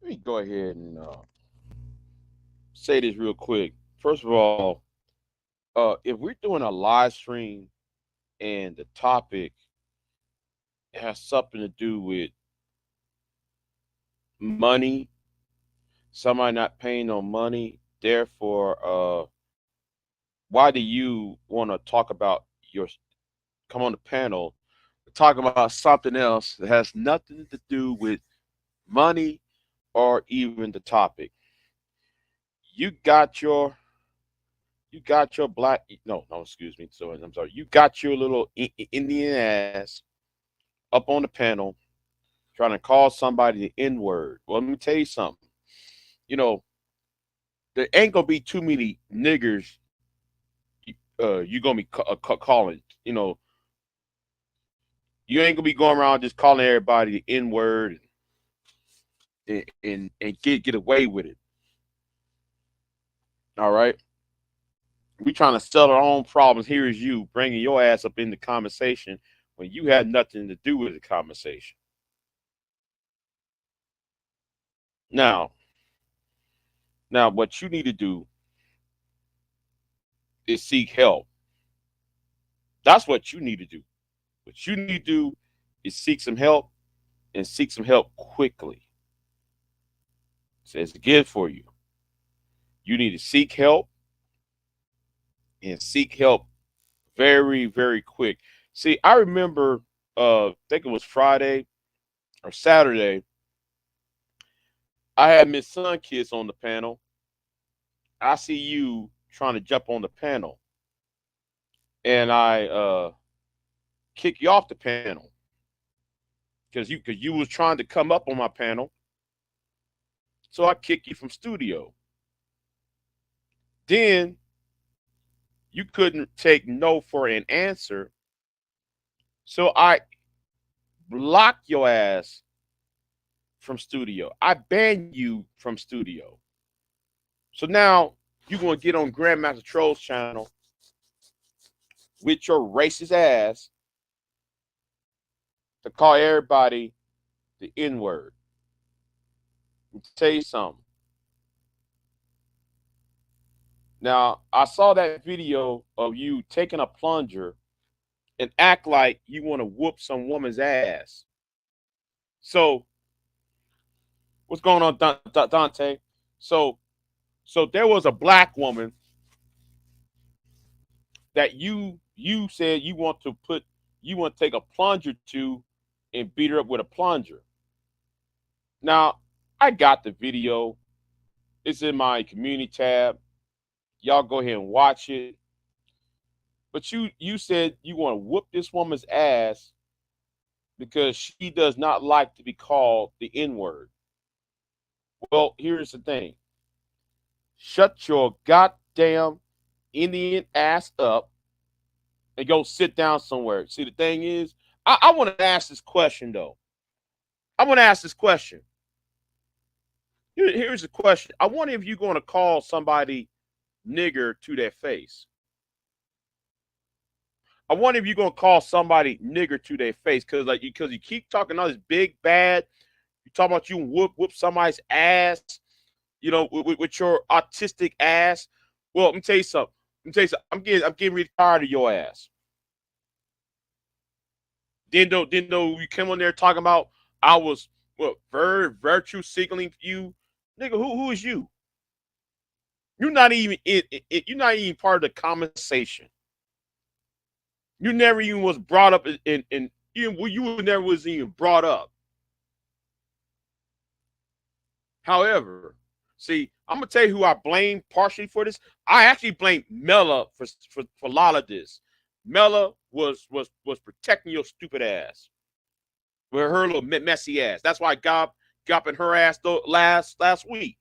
Let me go ahead and say this real quick. First of all, if we're doing a live stream and the topic has something to do with money, somebody not paying no money, therefore, why do you want to talk about your come on the panel, talk about something else that has nothing to do with money or even the topic? You got your you got your black no, excuse me, so I'm sorry, you got your little Indian ass up on the panel trying to call somebody the n-word. Well, let me tell you something. You know, there ain't gonna be too many niggers you gonna be calling. You ain't gonna be going around just calling everybody the n-word and get away with it. All right, we trying to settle our own problems. Here is you bringing your ass up in the conversation when you had nothing to do with the conversation. Now, now, what you need to do is seek help. That's what you need to do. What you need to do is seek some help and seek some help quickly. It says again for you. You need to seek help and seek help very, very quick. See, I remember I think it was Friday or Saturday, I had Miss Sunkiss on the panel. I see you trying to jump on the panel. And I kick you off the panel because you was trying to come up on my panel. So I kick you from studio. Then you couldn't take no for an answer. So I block your ass from studio. I ban you from studio. So now you're gonna get on Grandmaster Troll's channel with your racist ass to call everybody the N-word. Let me tell you something. Now I saw that video of you taking a plunger and act like you want to whoop some woman's ass. So what's going on, Dante? So so there was a black woman that you said you want to take a plunger to and beat her up with a plunger. Now I got the video. It's in my community tab. Y'all go ahead and watch it. But you said you want to whoop this woman's ass because she does not like to be called the N word. Well, here's the thing. Shut your goddamn Indian ass up and go sit down somewhere. See, the thing is, I want to ask this question though. I want to ask this question. Here's the question. I wonder if you're going to call somebody nigger to their face. I wonder if you're going to call somebody nigger to their face because you keep talking all this big bad. You talk about you whoop somebody's ass, with your autistic ass. Well, let me tell you something. Let me tell you something. I'm getting really tired of your ass. Then though you came on there talking about I was virtue signaling you, nigga. Who is you? You're not even you're not even part of the conversation. You never even was brought up in you never was even brought up. However, see, I'm gonna tell you who I blame partially for this. I actually blame Mela for a lot of this. Mela was protecting your stupid ass with her little messy ass. That's why I got in her ass though last week.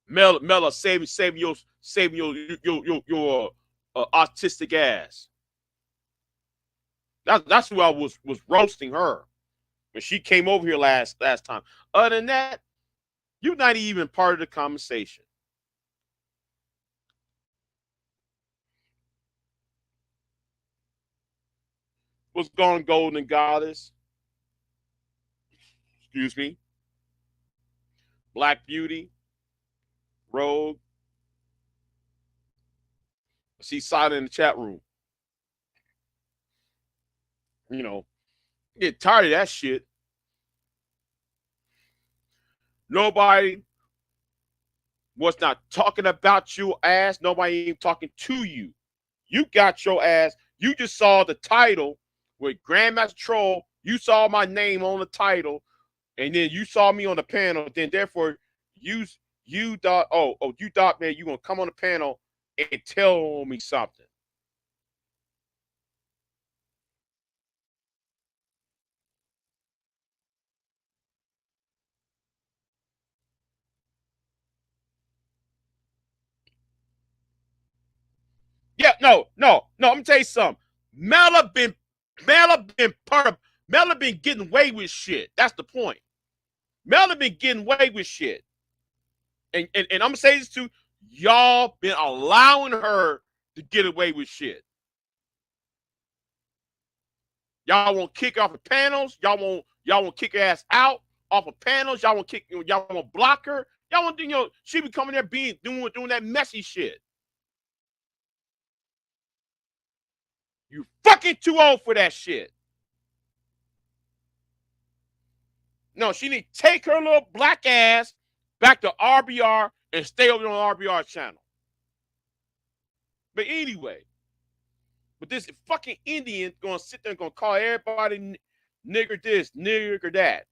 Mela saving your autistic ass. That's who I was roasting her when she came over here last time. Other than that, you're not even part of the conversation. What's going on, Golden Goddess? Excuse me. Black Beauty, Rogue. She's silent in the chat room. You know, get tired of that shit. Nobody was not talking about your ass. Nobody even talking to you. You got your ass. You just saw the title with Grandmaster Troll. You saw my name on the title, and then you saw me on the panel. Then therefore, you thought, you thought, man, you gonna come on the panel and tell me something. Yeah, no. I'm gonna tell you something. Mela been part of Mela been getting away with shit. That's the point. Mela been getting away with shit. And I'm gonna say this too, y'all been allowing her to get away with shit. Y'all won't kick off the panels. Y'all won't kick her ass out off of panels. Y'all won't block her. Y'all won't she be coming there doing that messy shit. You fucking too old for that shit. No, she need to take her little black ass back to RBR and stay over on RBR channel. But anyway, this fucking Indian gonna sit there and gonna call everybody nigger this, nigger that.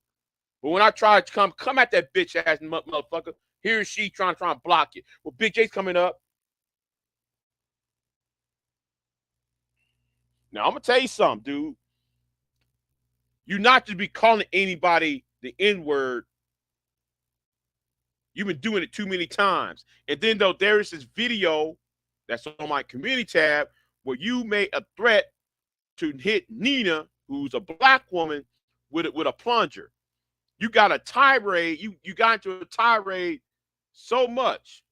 But when I try to come at that bitch ass motherfucker, here she trying to block it. Well, Big J's coming up. Now I'm gonna tell you something, dude. You not to be calling anybody the N-word. You've been doing it too many times. And then though there is this video that's on my community tab where you made a threat to hit Nina, who's a black woman, with a plunger. You got a tirade. You got into a tirade so much.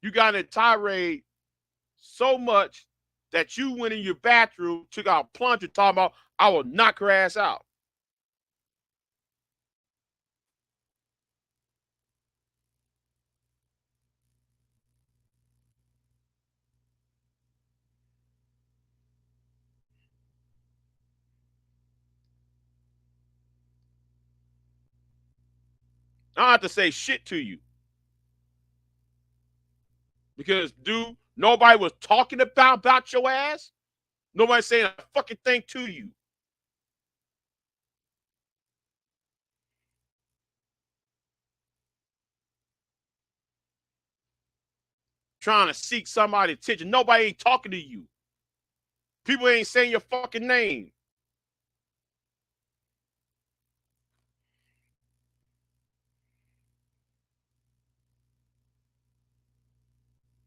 You got in a tirade so much that you went in your bathroom, took out a plunger, talking about, I will knock her ass out. I don't have to say shit to you. Because, dude, nobody was talking about your ass. Nobody saying a fucking thing to you. Trying to seek somebody's attention. Nobody ain't talking to you. People ain't saying your fucking name.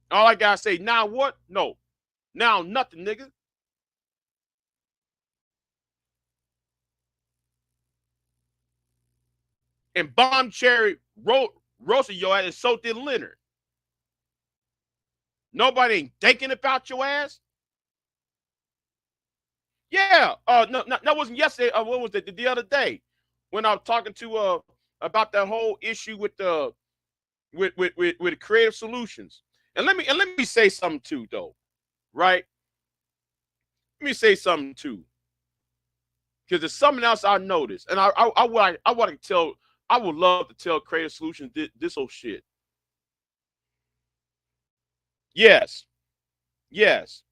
All I gotta say, now what? No. Now nothing, nigga. And Bomb Cherry roasted your ass, and so did Leonard. Nobody ain't thinking about your ass. Yeah. No, that wasn't yesterday. What was it? The other day when I was talking to about that whole issue with the with Creative Solutions. And let me say something too, though. Right? Let me say something too, because there's something else I noticed, and I want to tell. I would love to tell Creative Solutions this whole shit. Yes. Yes.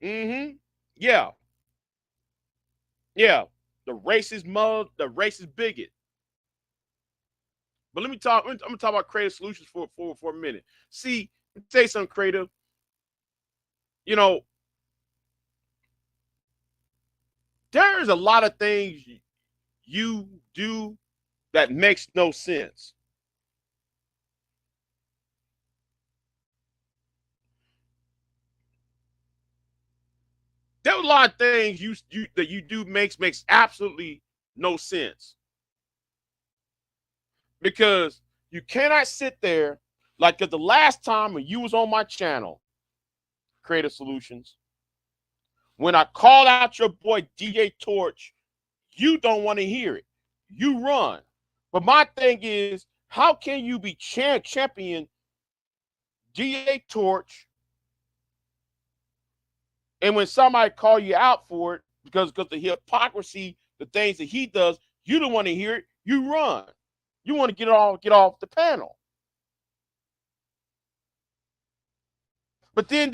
Mm-hmm. Yeah. Yeah. The racist mug, the racist bigot. But let me talk. I'm gonna talk about Creative Solutions for a minute. See, say something creative. You know, there's a lot of things you do that makes no sense. There are a lot of things that you do makes absolutely no sense, because you cannot sit there like the last time when you was on my channel, Creative Solutions, When I call out your boy DJ Torch, you don't want to hear it. You run. But my thing is, how can you be champion DJ Torch, and when somebody call you out for it because the hypocrisy, the things that he does, you don't want to hear it. You run. You want to get off the panel. But then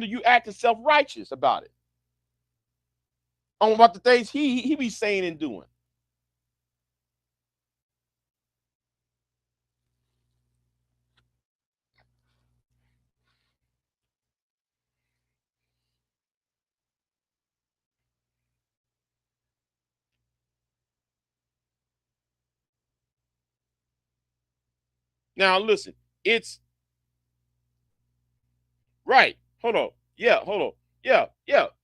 you acting self-righteous about it. On about the things he be saying and doing. Now listen, it's right. Hold on. Yeah, hold on. Yeah.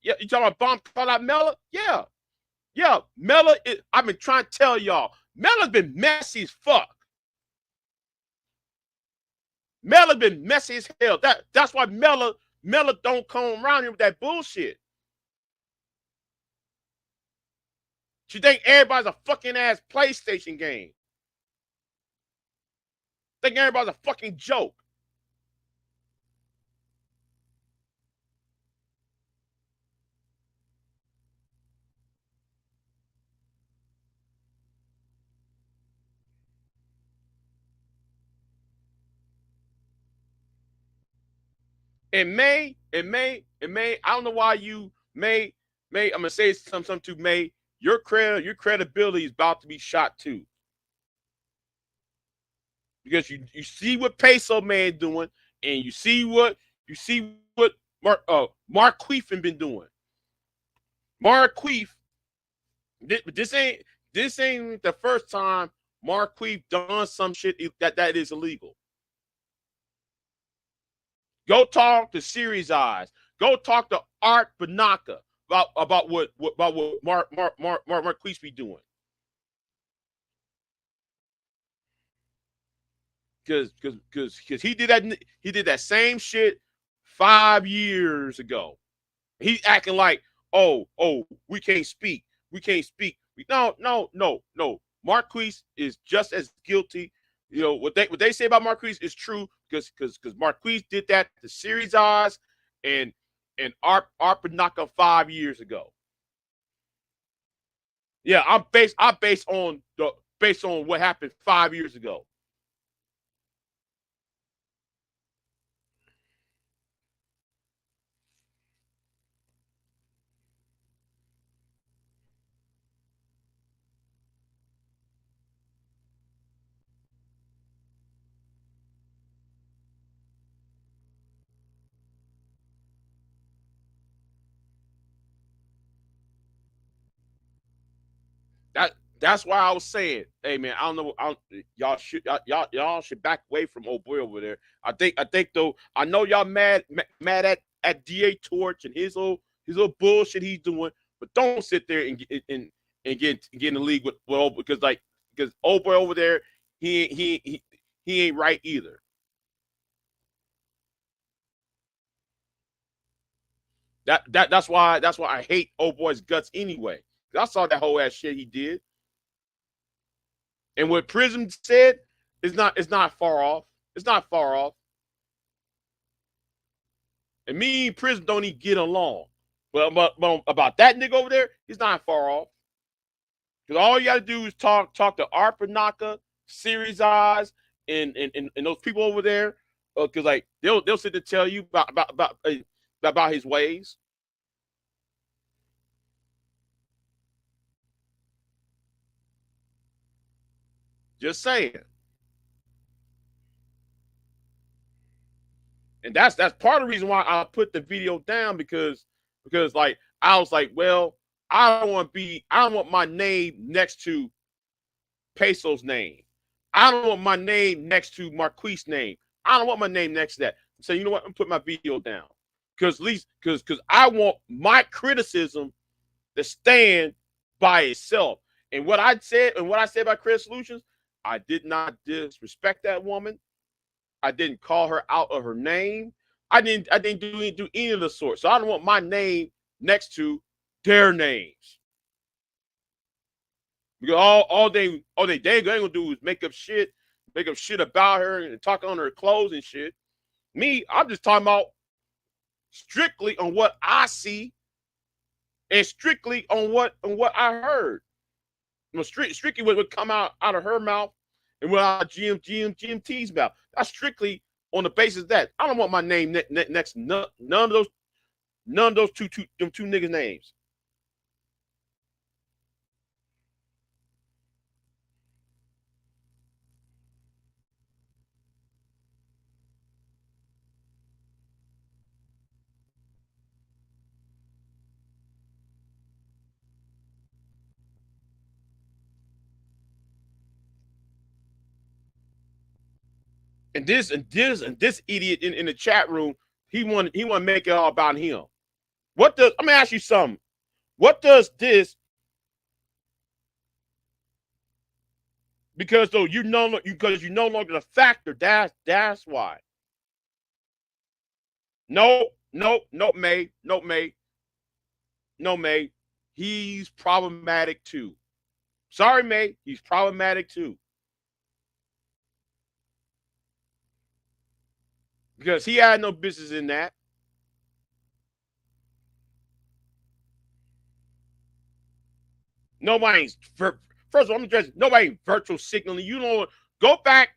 You talking about bomb call out Mela? Yeah. Mela, I've been trying to tell y'all, Mela's been messy as fuck. Mela been messy as hell. That's why Mela don't come around here with that bullshit. She think everybody's a fucking ass PlayStation game. Think everybody's a fucking joke. In May, I don't know why you May, I'm gonna say something to May. Your credibility is about to be shot too. Because you see what Peso Man doing, and you see what Marquise been doing. Marquise, this ain't the first time Marquise done some shit that is illegal. Go talk to Series Eyes. Go talk to Art Banaka about what Marquise be doing. Because he did that same shit 5 years ago. He acting like, oh, we can't speak. No. Marquise is just as guilty. You know what they say about Marquise is true because Marquise did that to Series Eyes and Art Banaka 5 years ago. Yeah, I'm based on what happened 5 years ago. That's why I was saying, hey man, I don't know, y'all should back away from old boy over there. I think though, I know y'all mad at DA Torch and his little bullshit he's doing, but don't sit there and get in the league with old, because old boy over there, he ain't right either. That's why I hate old boy's guts anyway. I saw that whole ass shit he did. And what Prism said is not far off. It's not far off. And me and Prism don't even get along. But about that nigga over there, he's not far off. Because all you got to do is talk to Art Banaka, Series Eyes, and those people over there. Because like they'll sit to tell you about his ways. Just saying. And that's part of the reason why I put the video down because like I was like, well, I don't want my name next to Peso's name. I don't want my name next to Marquise' name. I don't want my name next to that. So you know what? I'm putting my video down. Because at least because I want my criticism to stand by itself. And what I said about Creative Solutions, I did not disrespect that woman. I didn't call her out of her name. I didn't do any of the sort. So I don't want my name next to their names. Because all they ain't gonna do is make up shit about her and talk on her clothes and shit. Me, I'm just talking about strictly on what I see and strictly on what I heard. Strictly what would come out of her mouth and what out of GMT's mouth. That's strictly on the basis of that. I don't want my name next none of those two niggas' names. And this idiot in the chat room, he want to make it all about him. Let me ask you something. What does this? Because though you no longer the factor. That's why. No, May. He's problematic too. Sorry, May. He's problematic too. Because he had no business in that. Nobody's first of all, I'm addressing nobody virtual signaling. You know what? Go back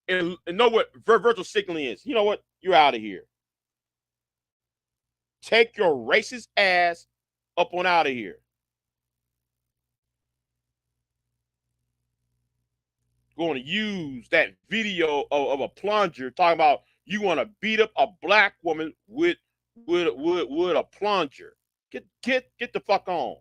and know what virtual signaling is. You know what? You're out of here. Take your racist ass up on out of here. Going to use that video of a plunger talking about you want to beat up a black woman with a plunger. Get the fuck on.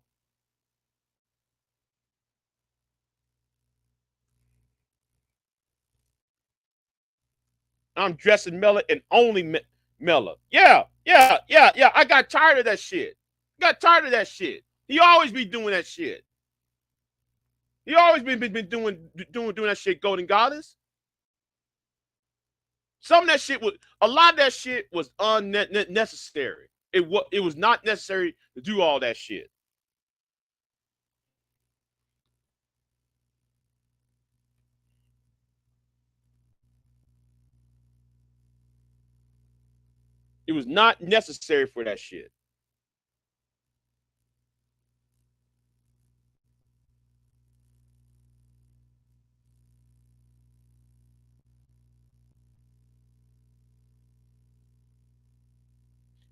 I'm dressing Mella and only Mella. Yeah. I got tired of that shit. He always be doing that shit. He always been doing that shit, Golden Goddess. Some of that shit a lot of that shit was unnecessary. It was not necessary to do all that shit. It was not necessary for that shit.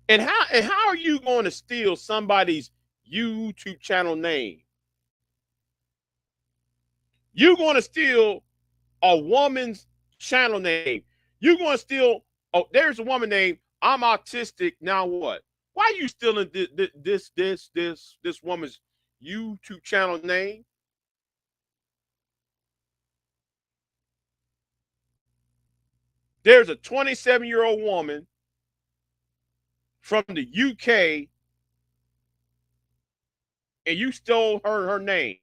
And how are you going to steal somebody's YouTube channel name? You're going to steal a woman's channel name. You're going to steal. Oh, there's a woman named I'm Autistic. Now what? Why are you stealing this woman's YouTube channel name? There's a 27-year-old woman from the UK, and you stole her name.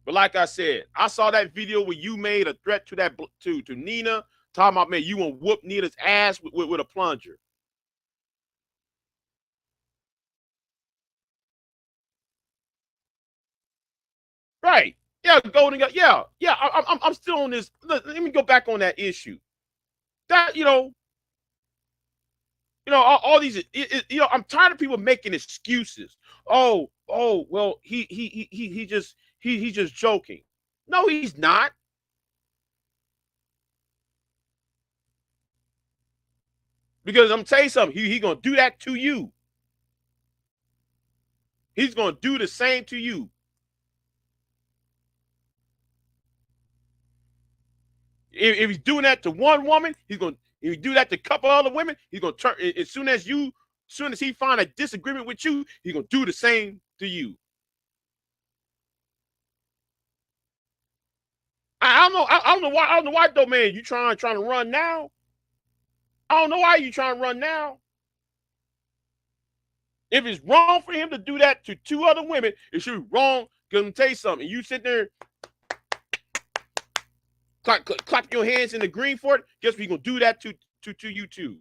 But like I said, I saw that video where you made a threat to that to Nina, talking about, man, you want to whoop Nina's ass with a plunger. Right. Yeah, Golden. Yeah. I'm still on this. Let me go back on that issue. That all these. I'm tired of people making excuses. Oh, well, he just joking. No, he's not. Because I'm telling you something. He gonna do that to you. He's gonna do the same to you. If he's doing that to one woman, if he do that to a couple other women, he's gonna turn as soon as he find a disagreement with you, he's gonna do the same to you. I don't know why though, man. You trying to run now? I don't know why you trying to run now. If it's wrong for him to do that to two other women, it should be wrong. Because I'm tell you something. You sit there. Clap your hands in the green for it. Guess we gonna do that to YouTube.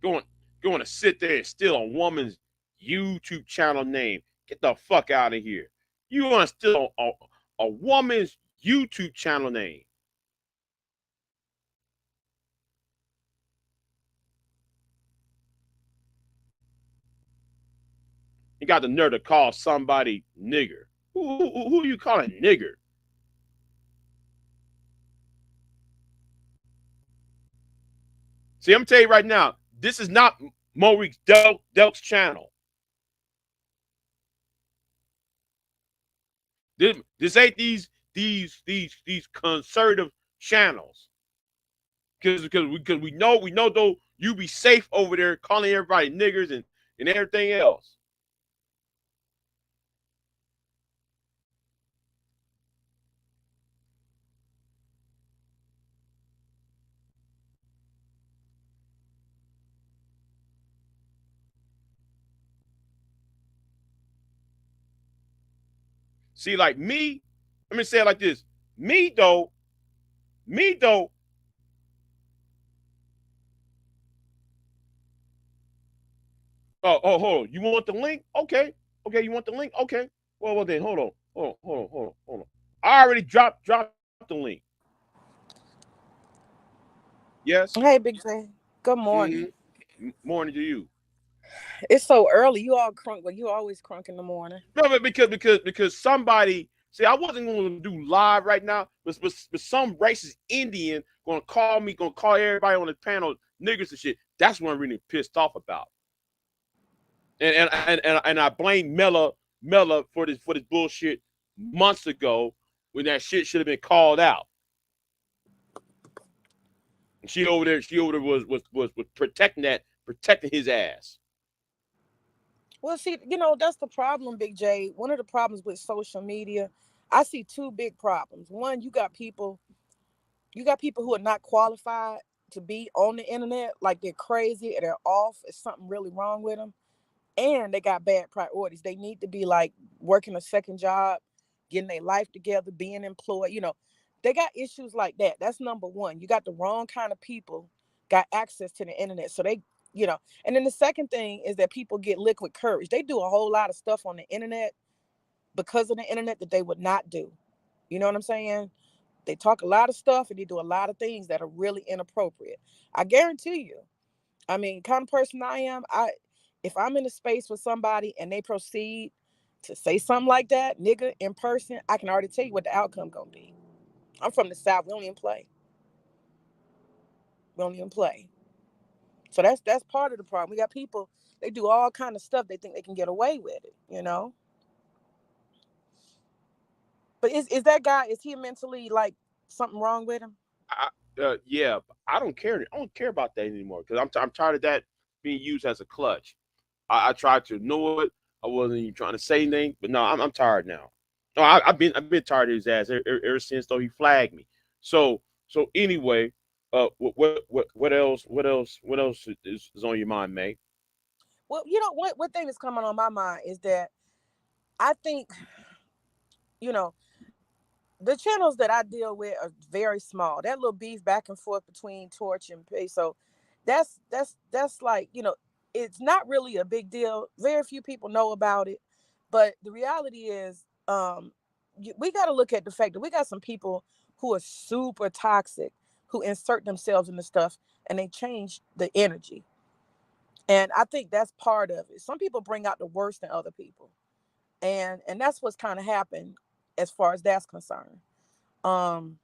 Going going to sit there and steal a woman's YouTube channel name. Get the fuck out of here. You want to steal a woman's YouTube channel name. You got the nerve to call somebody nigger. Who you calling nigger? See, I'm gonna tell you right now, this is not Maurice Delk's channel. This ain't these conservative channels. Because we know though you be safe over there calling everybody niggers and everything else. See, like me, let me say it like this. Me though. Oh, hold on. You want the link? Okay. You want the link? Okay. Well then, hold on. I already dropped the link. Yes. Hey, Big J. Good morning. Mm-hmm. Morning to you. It's so early. You all crunk, but you always crunk in the morning. No, but because somebody see, I wasn't going to do live right now, but some racist Indian gonna call everybody on the panel niggers and shit. That's what I'm really pissed off about. And I blame Mela for this bullshit months ago when that shit should have been called out. And she over there was protecting his ass. Well, see, that's the problem, Big J. One of the problems with social media, I see two big problems. One, you got people who are not qualified to be on the internet, like they're crazy or they're off, there's something really wrong with them. And they got bad priorities. They need to be like working a second job, getting their life together, being employed. They got issues like that. That's number one. You got the wrong kind of people got access to the internet. So and then the second thing is that people get liquid courage. They do a whole lot of stuff on the internet because of the internet that they would not do. You know what I'm saying? They talk a lot of stuff and they do a lot of things that are really inappropriate. I guarantee you. I mean, kind of person I am, if I'm in a space with somebody and they proceed to say something like that, nigga, in person, I can already tell you what the outcome gonna be. I'm from the South. We don't even play. We don't even play. So that's part of the problem. We got people, they do all kind of stuff. They think they can get away with it. But is that guy, is he mentally like something wrong with him? Yeah, I don't care. I don't care about that anymore because I'm tired of that being used as a clutch. I tried to ignore it. I wasn't even trying to say anything, but no, I'm tired now. No, I've been tired of his ass ever since though he flagged me. So anyway, what else is on your mind, May? Well, what thing is coming on my mind is that I think, you know, the channels that I deal with are very small. That little beef back and forth between Torch and Peso, that's like, it's not really a big deal. Very few people know about it, but the reality is, we got to look at the fact that we got some people who are super toxic, who insert themselves in the stuff and they change the energy, and I think that's part of it. Some people bring out the worst in other people, and that's what's kind of happened as far as that's concerned. Um,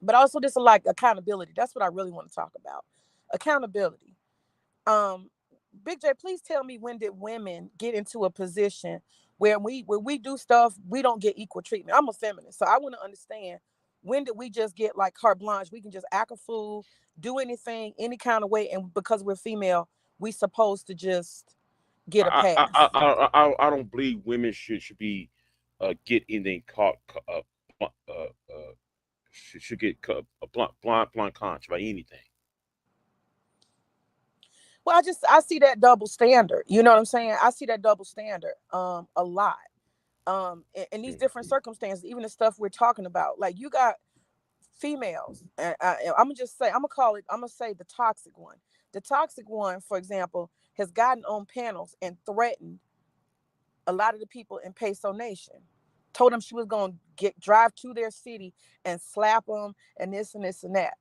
but also this is like accountability. That's what I really want to talk about. Accountability. Um, Big J, please tell me, when did women get into a position where when we do stuff, we don't get equal treatment? I'm a feminist, so I want to understand, when did we just get like carte blanche? We can just act a fool, do anything, any kind of way, and because we're female, we supposed to just get a I I pass. I I, I don't believe women should be get anything caught should get a blunt contract by anything. Well, I see that double standard. You know what I'm saying? I see that double standard a lot. In these different Mhm. circumstances, even the stuff we're talking about. Like you got females, and I'm gonna just say, I'm gonna say the toxic one. The toxic one, for example, has gotten on panels and threatened a lot of the people in Peso Nation. Told them she was gonna drive to their city and slap them and this and this and that.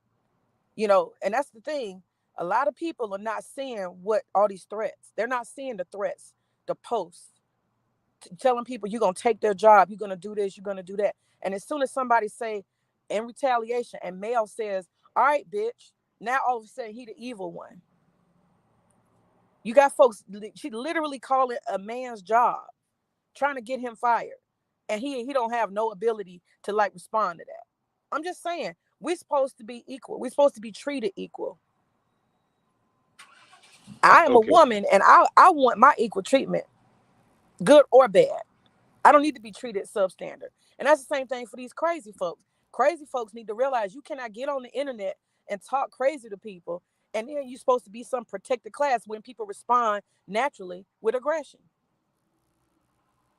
And that's the thing. A lot of people are not seeing what all these threats. They're not seeing the threats, the posts, telling people you're gonna take their job, you're gonna do this, you're gonna do that. And as soon as somebody say in retaliation, and male says, "All right, bitch," now all of a sudden he the evil one. You got folks. She literally calling a man's job, trying to get him fired, and he don't have no ability to like respond to that. I'm just saying we're supposed to be equal. We're supposed to be treated equal. I am a Okay. woman, and I want my equal treatment, good or bad. I don't need to be treated substandard. And that's the same thing for these crazy folks. Crazy folks need to realize you cannot get on the internet and talk crazy to people, and then you're supposed to be some protected class when people respond naturally with aggression.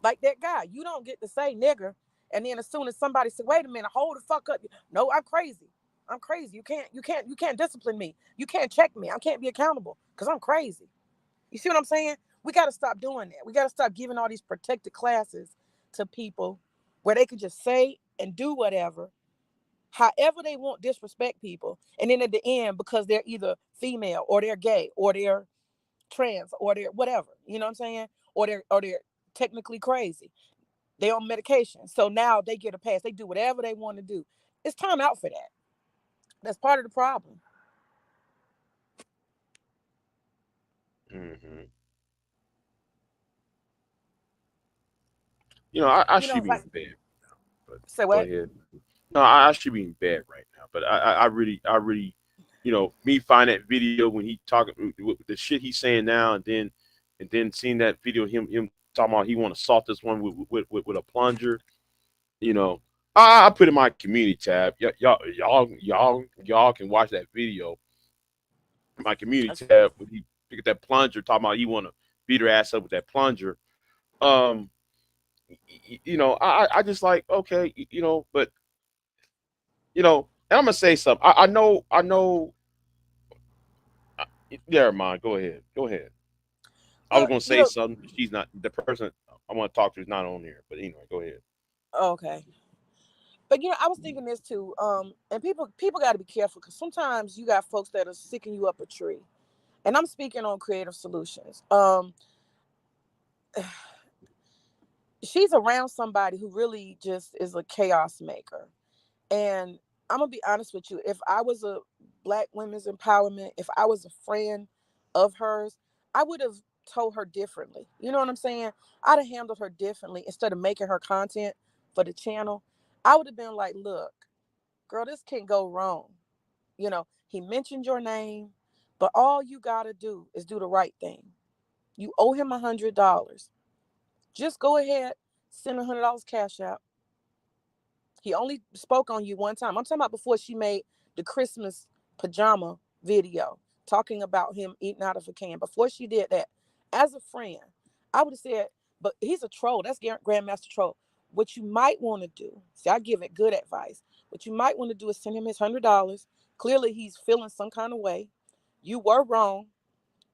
Like that guy, you don't get to say nigger, and then as soon as somebody say, "Wait a minute, hold the fuck up," no, I'm crazy. I'm crazy. You can't discipline me. You can't check me. I can't be accountable because I'm crazy. You see what I'm saying? We got to stop doing that. We got to stop giving all these protected classes to people where they could just say and do whatever, however they want, disrespect people. And then at the end, because they're either female or they're gay or they're trans or they're whatever, you know what I'm saying? Or they're technically crazy. They on medication. So now they get a pass. They do whatever they want to do. It's time out for that. That's part of the problem. Hmm. I should be Like, in bed, but say go what? ahead. No, I should be in bed right now, but I really, me find that video when he talking with the shit he's saying now, and then seeing that video of him talking about he want to assault this one with a plunger, you know, I put in my community tab. Y'all can watch that video. My community That's tab crazy. when he pick up that plunger, talking about he want to beat her ass up with that plunger. Um, I just like okay, but and I'm gonna say something. I know. uh, Never mind. Go ahead. Go ahead. I was Well, gonna say something. But she's not the person I want to talk to is not on here. But anyway, go ahead. okay. But I was thinking this too. And people got to be careful because sometimes you got folks that are sticking you up a tree. And I'm speaking on creative solutions. She's around somebody who really just is a chaos maker. And I'm gonna be honest with you. If I was a Black women's empowerment, if I was a friend of hers, I would have told her differently. You know what I'm saying? I'd have handled her differently instead of making her content for the channel. I would have been like, look, girl, this can't go wrong. He mentioned your name, but all you gotta do is do the right thing. You owe him $100. Just go ahead, send $100 cash out. He only spoke on you one time. I'm talking about before she made the Christmas pajama video talking about him eating out of a can. Before she did that, as a friend, I would have said, but he's a troll. That's Grandmaster Troll. What you might want to do, see, I give it good advice. What you might want to do is send him his $100. Clearly, he's feeling some kind of way. You were wrong.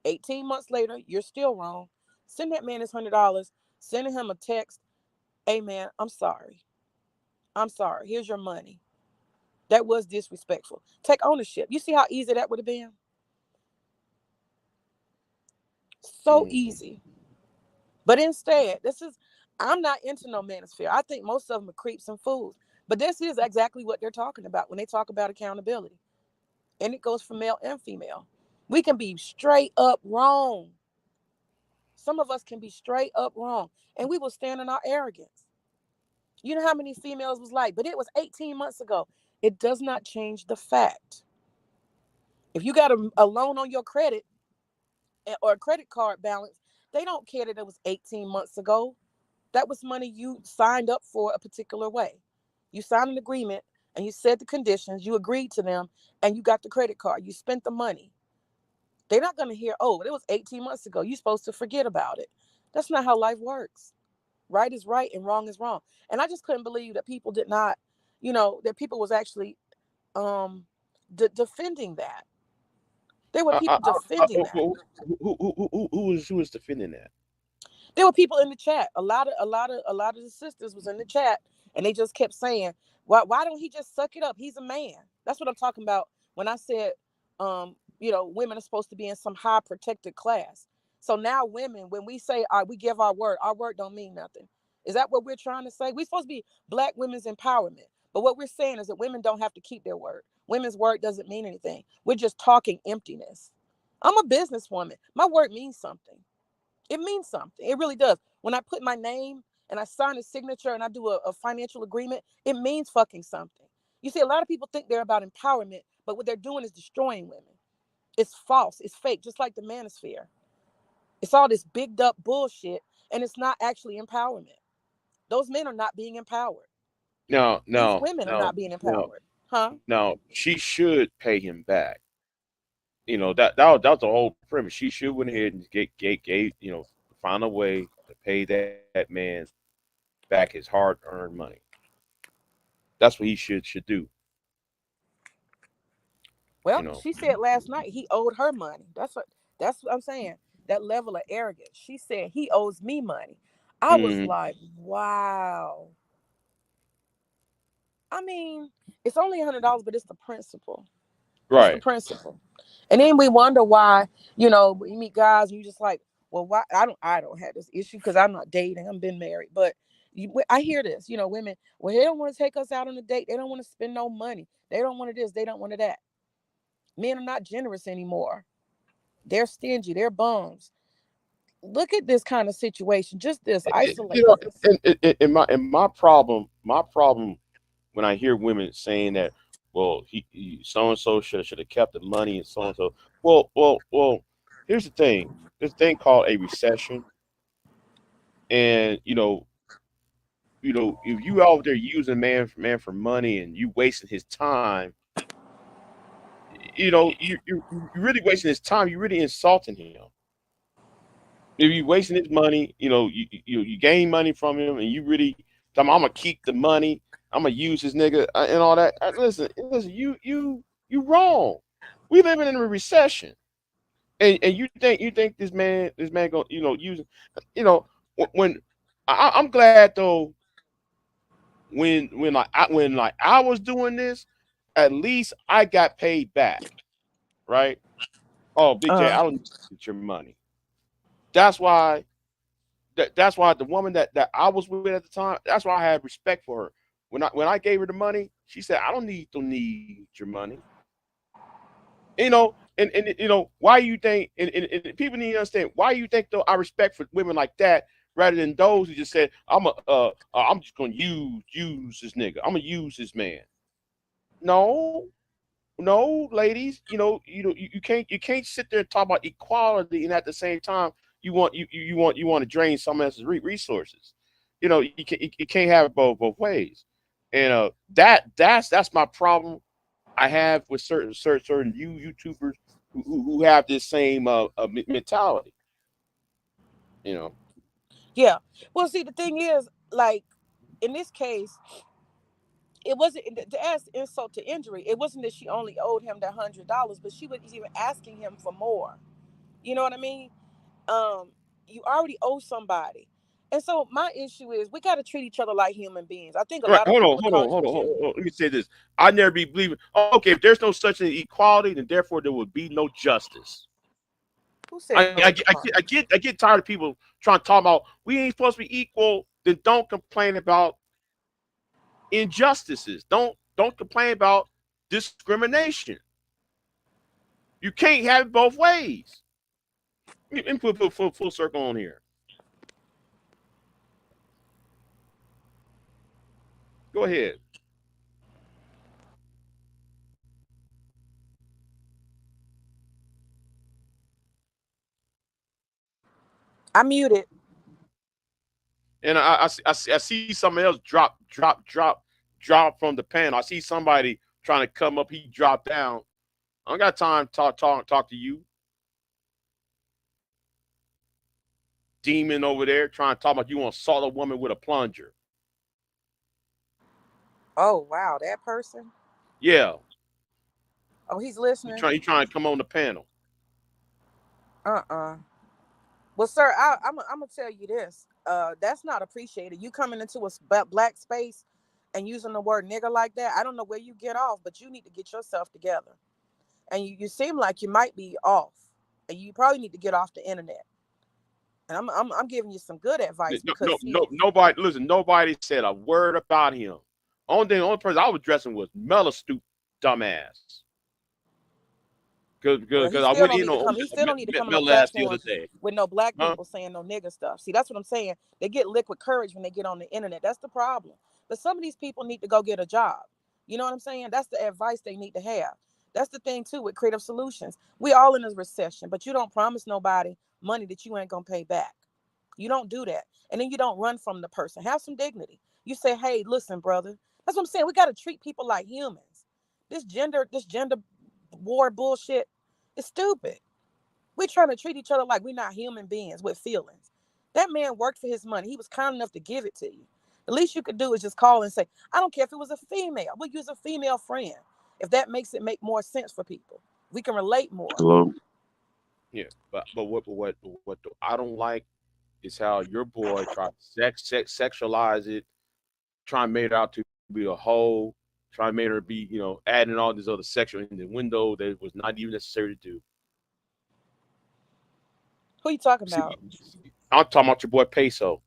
18 months later, you're still wrong. Send that man his $100. Sending him a text. Hey, man, I'm sorry. I'm sorry. Here's your money. That was disrespectful. Take ownership. You see how easy that would have been? So Hmm. easy. But instead, I'm not into no manosphere. I think most of them are creeps and fools. But this is exactly what they're talking about when they talk about accountability. And it goes for male and female. We can be straight up wrong. Some of us can be straight up wrong. And we will stand in our arrogance. You know how many females was like, but it was 18 months ago. It does not change the fact. If you got a loan on your credit or a credit card balance, they don't care that it was 18 months ago. That was money you signed up for a particular way. You signed an agreement and you said the conditions, you agreed to them, and you got the credit card. You spent the money. They're not going to hear, oh, it was 18 months ago. You're supposed to forget about it. That's not how life works. Right is right and wrong is wrong. And I just couldn't believe that people did not, that people was actually um defending that. There were people defending that. Who is defending that? There were people in the chat. A lot of the sisters was in the chat, and they just kept saying, why don't he just suck it up? He's a man. That's what I'm talking about when I said, women are supposed to be in some high protected class. So now women, when we say we give our word don't mean nothing. Is that what we're trying to say? We're supposed to be Black women's empowerment. But what we're saying is that women don't have to keep their word. Women's word doesn't mean anything. We're just talking emptiness. I'm a businesswoman. My word means something. It means something. It really does. When I put my name and I sign a signature and I do a financial agreement, it means fucking something. You see, a lot of people think they're about empowerment, but what they're doing is destroying women. It's false. It's fake, just like the manosphere. It's all this bigged up bullshit, and it's not actually empowerment. Those men are not being empowered. No, These no, women are no, not being no, empowered. Huh? no. She should pay him back. That was the whole premise. She should went ahead and gave find a way to pay that man back his hard earned money. That's what he should do. You Well, know. she said last night he owed her money. That's what I'm saying. That level of arrogance. She said he owes me money. I was Hmm. like, wow. I mean, it's only $100, but it's the principle. It's the Right. principle. And then we wonder why, we meet guys and you just like, well, why I don't have this issue because I'm not dating. I'm been married. But I hear this, women, well, they don't want to take us out on a date. They don't want to spend no money. They don't want to this. They don't want to that. Men are not generous anymore. They're stingy. They're bums. Look at this kind of situation. Just this. You Isolate know, this. and my problem when I hear women saying that, well, he so and so should have kept the money and so and so. Well. Here's the thing. This thing called a recession, and if you out there using man for money and you wasting his time, you're really wasting his time. You're really insulting him. If you wasting his money, you gain money from him, and you really, I'm gonna keep the money. I'm gonna use his nigga and all that. Listen. You wrong. We living in a recession, and you think this man gonna use, you know when I'm glad though when I was doing this, at least I got paid back, right? Oh, Big J, Uh, I don't need your money. That's why that's why the woman that I was with at the time, that's why I had respect for her. When I gave her the money, she said, "I don't need your money." Why you think, and people need to understand why you think though I respect for women like that rather than those who just said, I'm just gonna use this nigga. I'm gonna use this man. No, no, ladies, you can't sit there and talk about equality and at the same time you want to drain someone else's resources. You can't have it both ways, and that's my problem I have with certain YouTubers who have this same mentality. You know. yeah. Well, see, the thing is, like, in this case, it wasn't to add insult to injury. It wasn't that she only owed him that $100, but she was even asking him for more. You know what I mean? Um, you already owe somebody. And so my issue is we got to treat each other like human beings. I think a Right, lot of hold people on, are hold on, caught in hold on, hold gym. on. Let me say this. I never be believing. Okay, if there's no such thing as equality, then therefore there would be no justice. Who I, said I, no get- I get I equality? get I get tired of people trying to talk about we ain't supposed to be equal. Then don't complain about injustices. Don't complain about discrimination. You can't have it both ways. Let me put full circle on here. Go ahead. I muted. And I see something else drop drop from the panel. I see somebody trying to come up. He dropped down. I don't got time to talk to you, demon over there, trying to talk about you want to assault a woman with a plunger. Oh wow, that person. Yeah, Oh, he's listening. he trying to come on the panel. Well, sir, I'm gonna tell you this. That's not appreciated. You coming into a black space and using the word nigger like that. I don't know where you get off, but you need to get yourself together. And you seem like you might be off, and you probably need to get off the internet. And I'm giving you some good advice because Nobody listen. Nobody said a word about him. Only person I was addressing was Mella Stoop, dumbass. Because I went in on he still don't need to come on a Mella ass the other platform day. with no black Huh? people saying no nigger stuff. See, that's what I'm saying. They get liquid courage when they get on the internet. That's the problem. But some of these people need to go get a job. You know what I'm saying? That's the advice they need to have. That's the thing too with Creative Solutions. We all in a recession, but you don't promise nobody money that you ain't gonna pay back. You don't do that. And then you don't run from the person. Have some dignity. You say, hey, listen, brother. That's what I'm saying. We got to treat people like humans. This gender war bullshit is stupid. We're trying to treat each other like we're not human beings with feelings. That man worked for his money. He was kind enough to give it to you. The least you could do is just call and say, I don't care if it was a female. We'll use a female friend. If that makes it make more sense for people. We can relate more. Hello. Yeah, but what I don't like is how your boy tried to sexualize it, try and make it out to be a hoe, try and make her be, adding all this other sexual in the window that was not even necessary to do. Who you talking See, about? I'm talking about your boy Peso.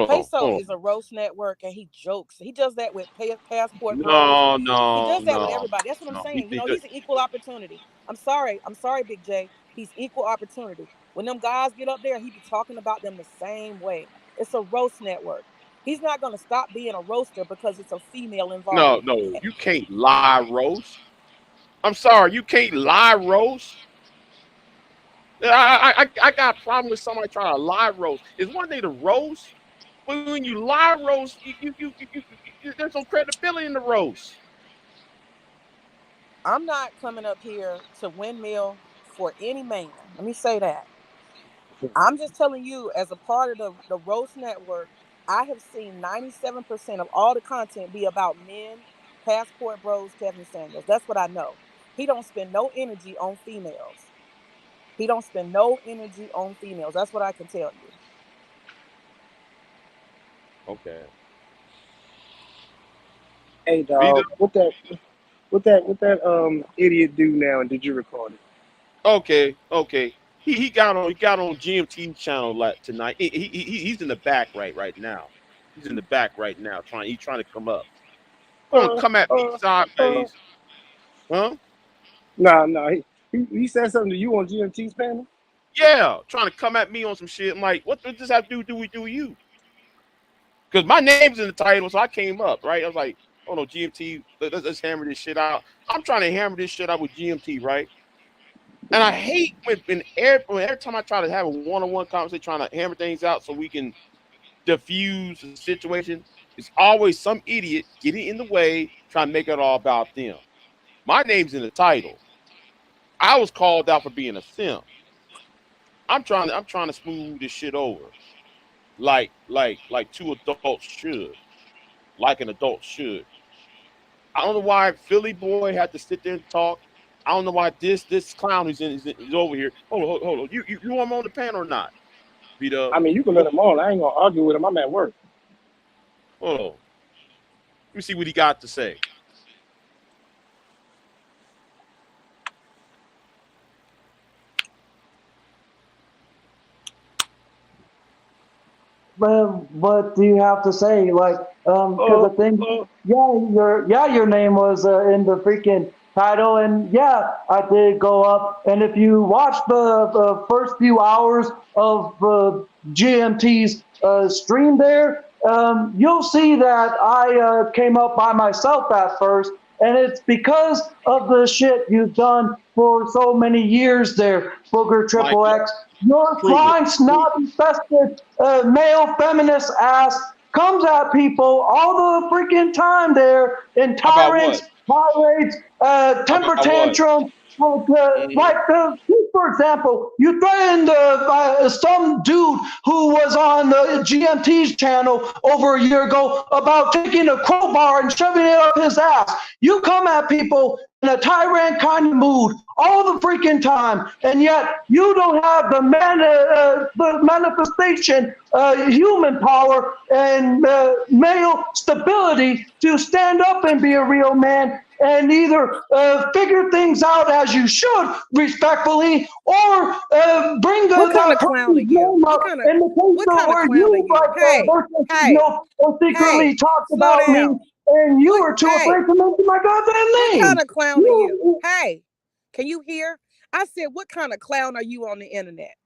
Peso Hold is a roast network and he jokes. He does that with Passport Bros. on. He No, does that with no, everybody. That's what I'm no. saying. He's an equal opportunity. I'm sorry, Big J. He's equal opportunity. When them guys get up there, he be talking about them the same way. It's a roast network. He's not gonna stop being a roaster because it's a female involved. No. You can't lie roast. I'm sorry, you can't lie roast. I got a problem with somebody trying to lie roast. It's one thing to roast, but when you lie roast, there's no credibility in the roast. I'm not coming up here to windmill for any man. Let me say that. I'm just telling you, as a part of the Roast Network, I have seen 97% of all the content be about men, Passport Bros, Kevin Samuels. That's what I know. He don't spend no energy on females. He don't spend no energy on females. That's what I can tell you. Okay. Hey, Vita. dog. What that idiot do now? And did you record it? Okay. He got on GMT channel tonight. He's in the back right now. He's in the back right now he's trying to come up. Don't Uh, come at me uh, uh. sideways. Huh? Nah. He said something to you on GMT's panel. Yeah, trying to come at me on some shit. I'm like, what does this have to do with you? Because my name's in the title, so I came up, right? I was like, oh no, GMT, let's hammer this shit out. I'm trying to hammer this shit out with GMT, right? And I hate when every time I try to have a one-on-one conversation, trying to hammer things out so we can diffuse the situation, it's always some idiot getting in the way, trying to make it all about them. My name's in the title. I was called out for being a simp. I'm trying to smooth this shit over, like two adults should, like an adult should. I don't know why Philly boy had to sit there and talk. I don't know why this clown is over here. Hold on. You want him on the panel or not? Vito, I mean, you can let him on. I ain't gonna argue with him. I'm at work. hold on. Let me see what he got to say. But what do you have to say? Like, because the thing, your name was in the freaking title, and yeah, I did go up. And if you watch the first few hours of GMT's stream there, you'll see that I came up by myself at first, and it's because of the shit you've done for so many years there, Booger Triple Michael, X. Your prove it. fine, snobby, festive, male feminist ass comes at people all the freaking time there in About what? tirades, temper About what? tantrums. Like, for example, you threatened some dude who was on the GMT's channel over a year ago about taking a crowbar and shoving it up his ass. You come at people in a tyrant kind of mood all the freaking time, and yet you don't have the manifestation, human power, and male stability to stand up and be a real man and either figure things out as you should respectfully, or bring What kind of the clown are person's you? name up What kind in the case of of where clown are you you? like Hey, hey, secretly hey, talked slow about me, down. and you What? were too Hey, afraid to mention my goddamn what kind name. of clown are you? Hey, can you hear? I said, what kind of clown are you on the internet?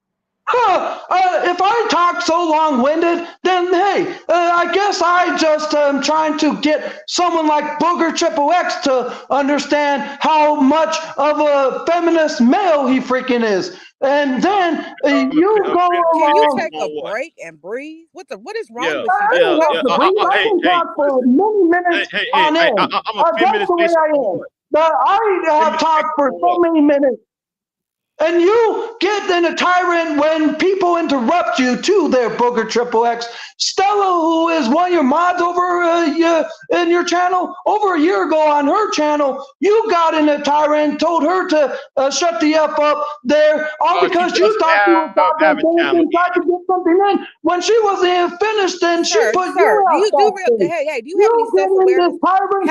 If I talk so long-winded, then hey, I guess I just am trying to get someone like Booger Triple X to understand how much of a feminist male he freaking is. And then you I'm go Can you along. take a on what? break and breathe? What is wrong Yeah, with you? I Just don't yeah, take yeah. have to a breathe. I Hey, can hey, talk for many hey, minutes hey, on hey, end. I'm a 10 That's minutes the way based I on am. what? But I 10 have minutes based talked for on so what? many minutes. And you get in a tyrant when people interrupt you too there, Booger Triple X. Stella, who is one of your mods over in your channel, over a year ago on her channel, you got in a tyrant, told her to shut the F up there, all She because you doesn't thought you were have goddamn a finished channel and tried to yet. get something in. When she wasn't even finished, then she Sir, put sir, you do out you do that real thing. hey, do you have any You get in self-awareness? this tyrant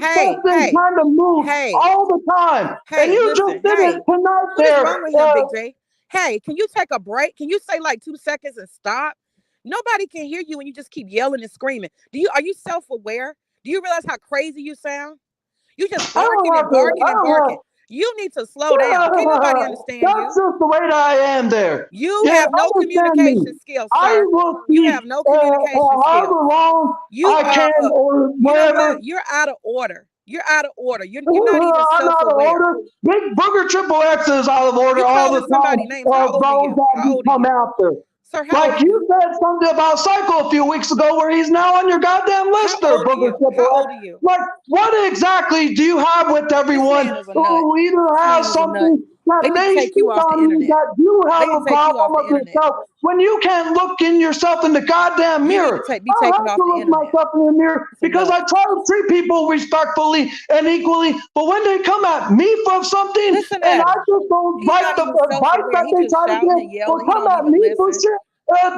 Hey, testing kind of mood hey, all the time. And hey, you just listen, did it hey, tonight what is wrong there. with him, Big J? Hey, can you take a break? Can you say like 2 seconds and stop? Nobody can hear you when you just keep yelling and screaming. Are you self-aware? Do you realize how crazy you sound? You just I don't barking and have to. barking I and don't have. barking. You need to slow down. Can't nobody understand That's you. just the way that I am there. You Yeah, have no understand me. communication skills, I sir. will You speak have no communication however skills. long You I are can or you know whatever. what? You're out of order. You're out of order. You're not even I'm out of self-aware. order. Big Booger Triple X is out of order You all the calling somebody time. names. How old are Those you? that How you old are come you? after. Sir, how old Like are you you? said something about Psycho a few weeks ago where he's now on your goddamn How list there, old are Booger you? Triple How X. old are you? Like, what exactly do you have with This everyone man is a nut. who either This has man is a nut. something that They need to they take you speak off the on you internet. that you They have need a to take you off problem the with internet. yourself when you can't look in yourself in the goddamn You need mirror? to be I taken have off to the look internet. myself in the mirror It's a because I nut. try to treat people respectfully and equally, but when they come at me for something Listen and at I him. just don't He's bite not the even advice self-aware. that He they just try to shouting give and or yelling. He come don't at even me for listen. shit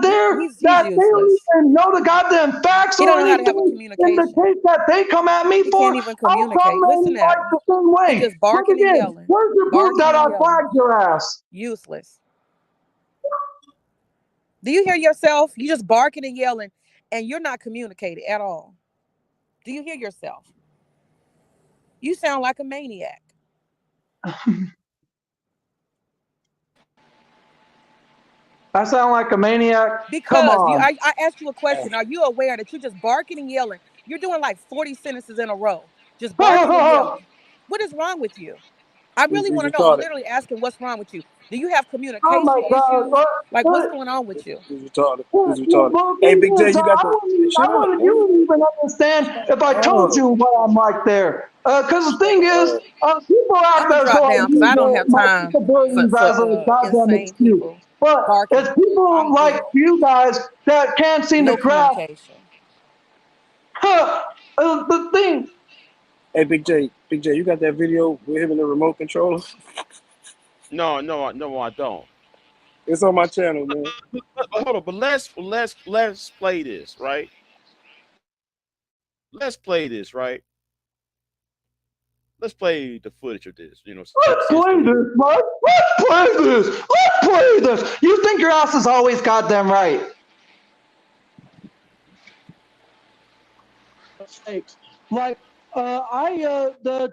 there He's that they don't useless. even know the goddamn facts He or don't know how to have a anything in the communication. case that they come at me He for, can't even I'll come communicate. in Listen at like him. the same He way. just Look barking and again, yelling. where's your proof Barking that and I yelling. flagged your ass? Useless. Do you hear yourself? You just barking and yelling, and you're not communicating at all. Do you hear yourself? You sound like a maniac. I sound like a maniac? Come Because on. I asked you a question. Are you aware that you're just barking and yelling? You're doing like 40 sentences in a row, just barking and yelling. What is wrong with you? I He's really want to know. I'm retarded. literally asking what's wrong with you. Do you have Oh my communication God. issues? Like what's going on with you? He's retarded. Well, He's retarded. the Hey, thing Big J, is, you got the. Shut up, you man. wouldn't even understand if I told Oh, you what I'm like there. Because the shut thing is, up. people I'm act gonna as drop though I down because use I don't have my time disabilities as a for goddamn insane excuse. people But it's barking. people I'm like good. you guys that can't seem to No grasp communication. the thing. Hey, Big J, you got that video with him and the remote controller? No, I don't. It's on my channel, man. Hold on, but let's play this, right? Let's play this, right? Let's play the footage of this. Let's Since play this, bud. Let's play this. Let's play this. You think your ass is always goddamn right. Mistakes. Like,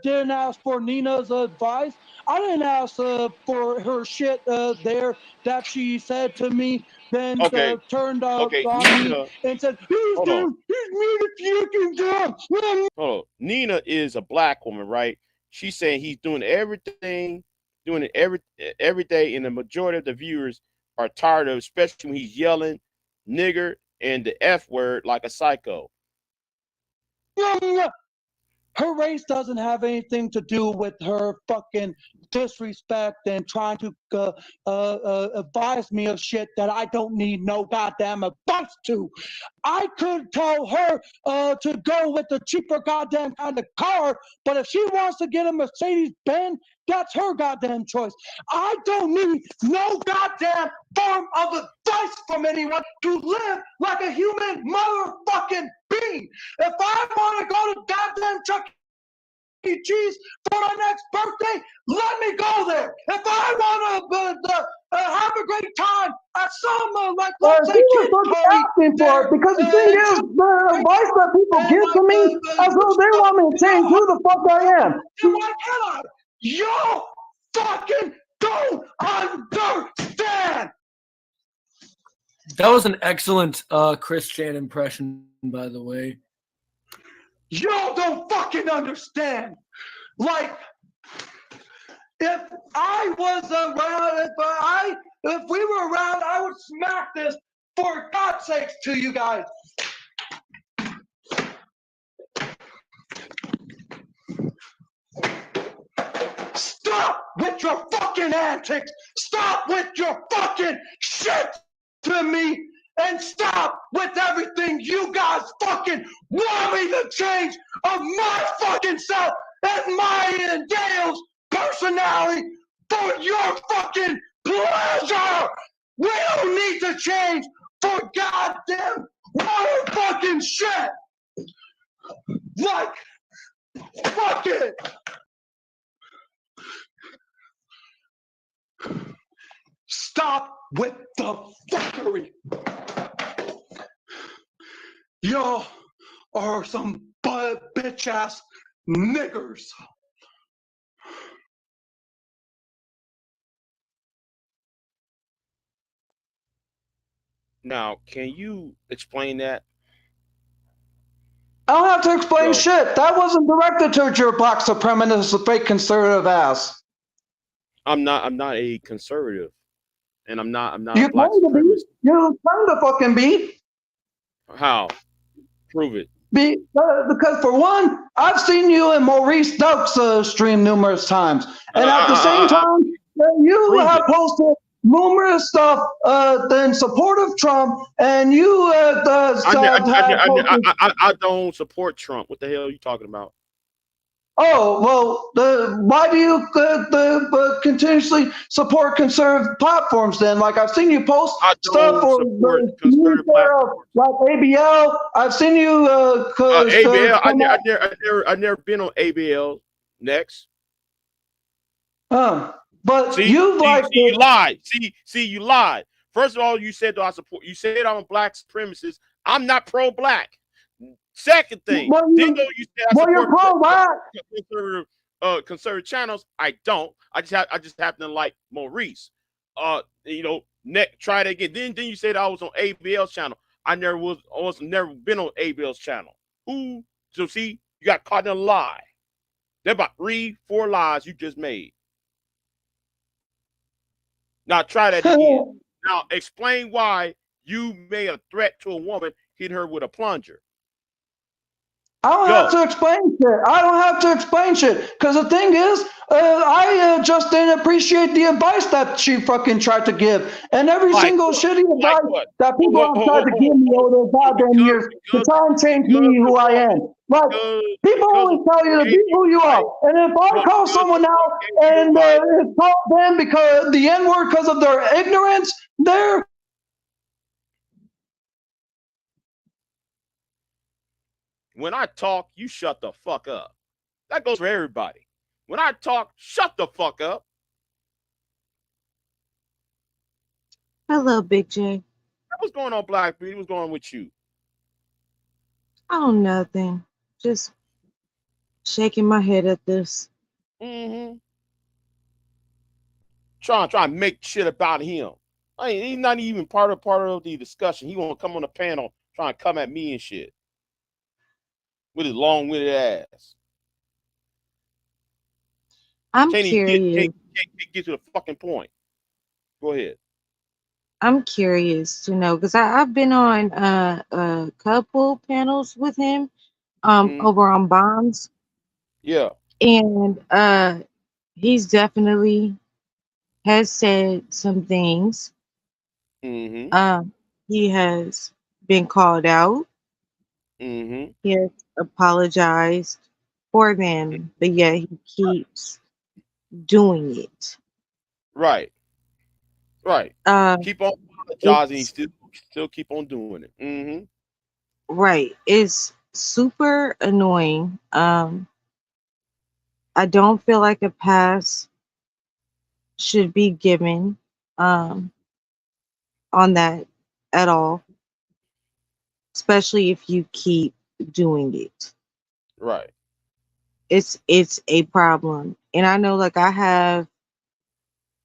didn't ask for Nina's advice. I didn't ask for her shit there that she said to me, then okay, turned on me Nina, and said, hold on, he's me the fucking job. hold on. Nina is a black woman, right? She's saying he's doing everything, doing it every day, and the majority of the viewers are tired of, especially when he's yelling, nigger, and the F word like a psycho. Her race doesn't have anything to do with her fucking disrespect and trying to advise me of shit that I don't need no goddamn advice to. I could tell her to go with the cheaper goddamn kind of car, but if she wants to get a Mercedes Benz, that's her goddamn choice. I don't need no goddamn form of advice from anyone to live like a human motherfucking being. If I want to go to goddamn Chuck E. Cheese for my next birthday, let me go there. If I want to have a great time at some, like, let's say, kid party, for it, because the thing is, the advice that people give to me, as though they want me to change who the fuck I am. then why can't I? You fucking don't understand. That was an excellent Chris Chan impression, by the way. Y'all don't fucking understand. Like, if I was around, if we were around, I would smack this for God's sakes to you guys. Stop with your fucking antics. Stop with your fucking shit to me. And stop with everything you guys fucking want me to change of my fucking self and my and Dale's personality for your fucking pleasure. We don't need to change for goddamn motherfucking shit. Like, fuck it. Stop with the fuckery. Y'all are some bitch ass niggers. Now, can you explain that? I don't have to explain So- shit. That wasn't directed towards your black supremacist, fake conservative ass. I'm not a conservative, and I'm not You a black claim to be. supremacist. You claim to fucking be. How? Prove it. Because for one, I've seen you and Maurice Stokes stream numerous times, and at the same time, you Prove have it. posted numerous stuff in support of Trump, and you I don't support Trump. What the hell are you talking about? Oh, well, why do you continuously support conservative platforms then? Like, I've seen you post I stuff don't for support the conservative platforms. like ABL. I've seen you ABL. come out- I never been on ABL. Next. but See, you like you lied. See, you lied. First of all, you said I support. You said I'm a black supremacist. I'm not pro-black. Second thing, Well, then though you said I you're pro-black. support conservative channels. I don't. I just happen to like Maurice. Try it again. Then you said I was on ABL's channel. I was never been on ABL's channel. Who? So see, you got caught in a lie. There about 3-4 lies you just made. Now try that again. Now explain why you made a threat to a woman, hit her with a plunger. I don't have to explain shit. I don't have to explain shit. Because the thing is, I just didn't appreciate the advice that she fucking tried to give. And every single shitty advice that people have tried to give me over the goddamn years to try and change me who I am. Like, people always tell you to be who you are. And if I call someone out and call them because the N-word because of their ignorance, they're When I talk, you shut the fuck up. That goes for everybody. When I talk, shut the fuck up. Hello, Big J. What's going on, Black Beauty? What's going on with you? Oh, nothing. Just shaking my head at this. Mm-hmm. Trying to make shit about him. He's not even part of the discussion. He won't come on the panel trying to come at me and shit. With his long-winded ass. I'm curious. Can't get to the fucking point. Go ahead. I'm curious to know because I've been on a couple panels with him Mm, over on bombs, yeah. and he's definitely has said some things. Mm-hmm. Um, he has been called out. Mm-hmm. He has apologized for them, but yet he keeps doing it. Right. Right. Uh, Keep on apologizing. You it's still keep on doing it. Mm-hmm. right. It's super annoying. I don't feel like a pass should be given um, on that at all, especially if you keep doing it. Right. It's a problem, and I know like I have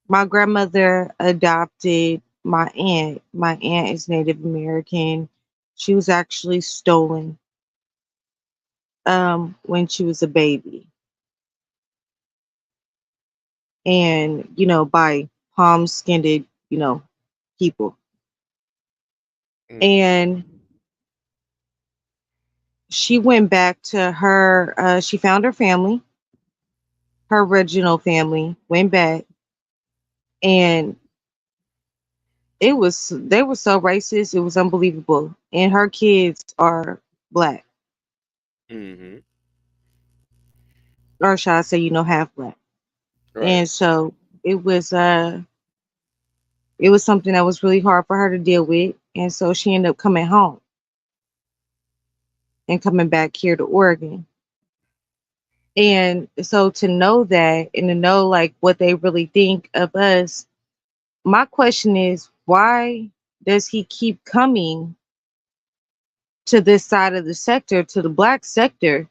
my grandmother adopted my aunt. My aunt is Native American. She was actually stolen when she was a baby, and by palm skinned people. Mm-hmm. And she went back to her. She found her family, her original family. Went back, and they were so racist. It was unbelievable. And her kids are black, Mm-hmm. or shall I say, half black. Right. And so it was it was something that was really hard for her to deal with. And so she ended up coming home and coming back here to Oregon. And so to know that and to know like what they really think of us, my question is why does he keep coming to this side of the sector, to the black sector,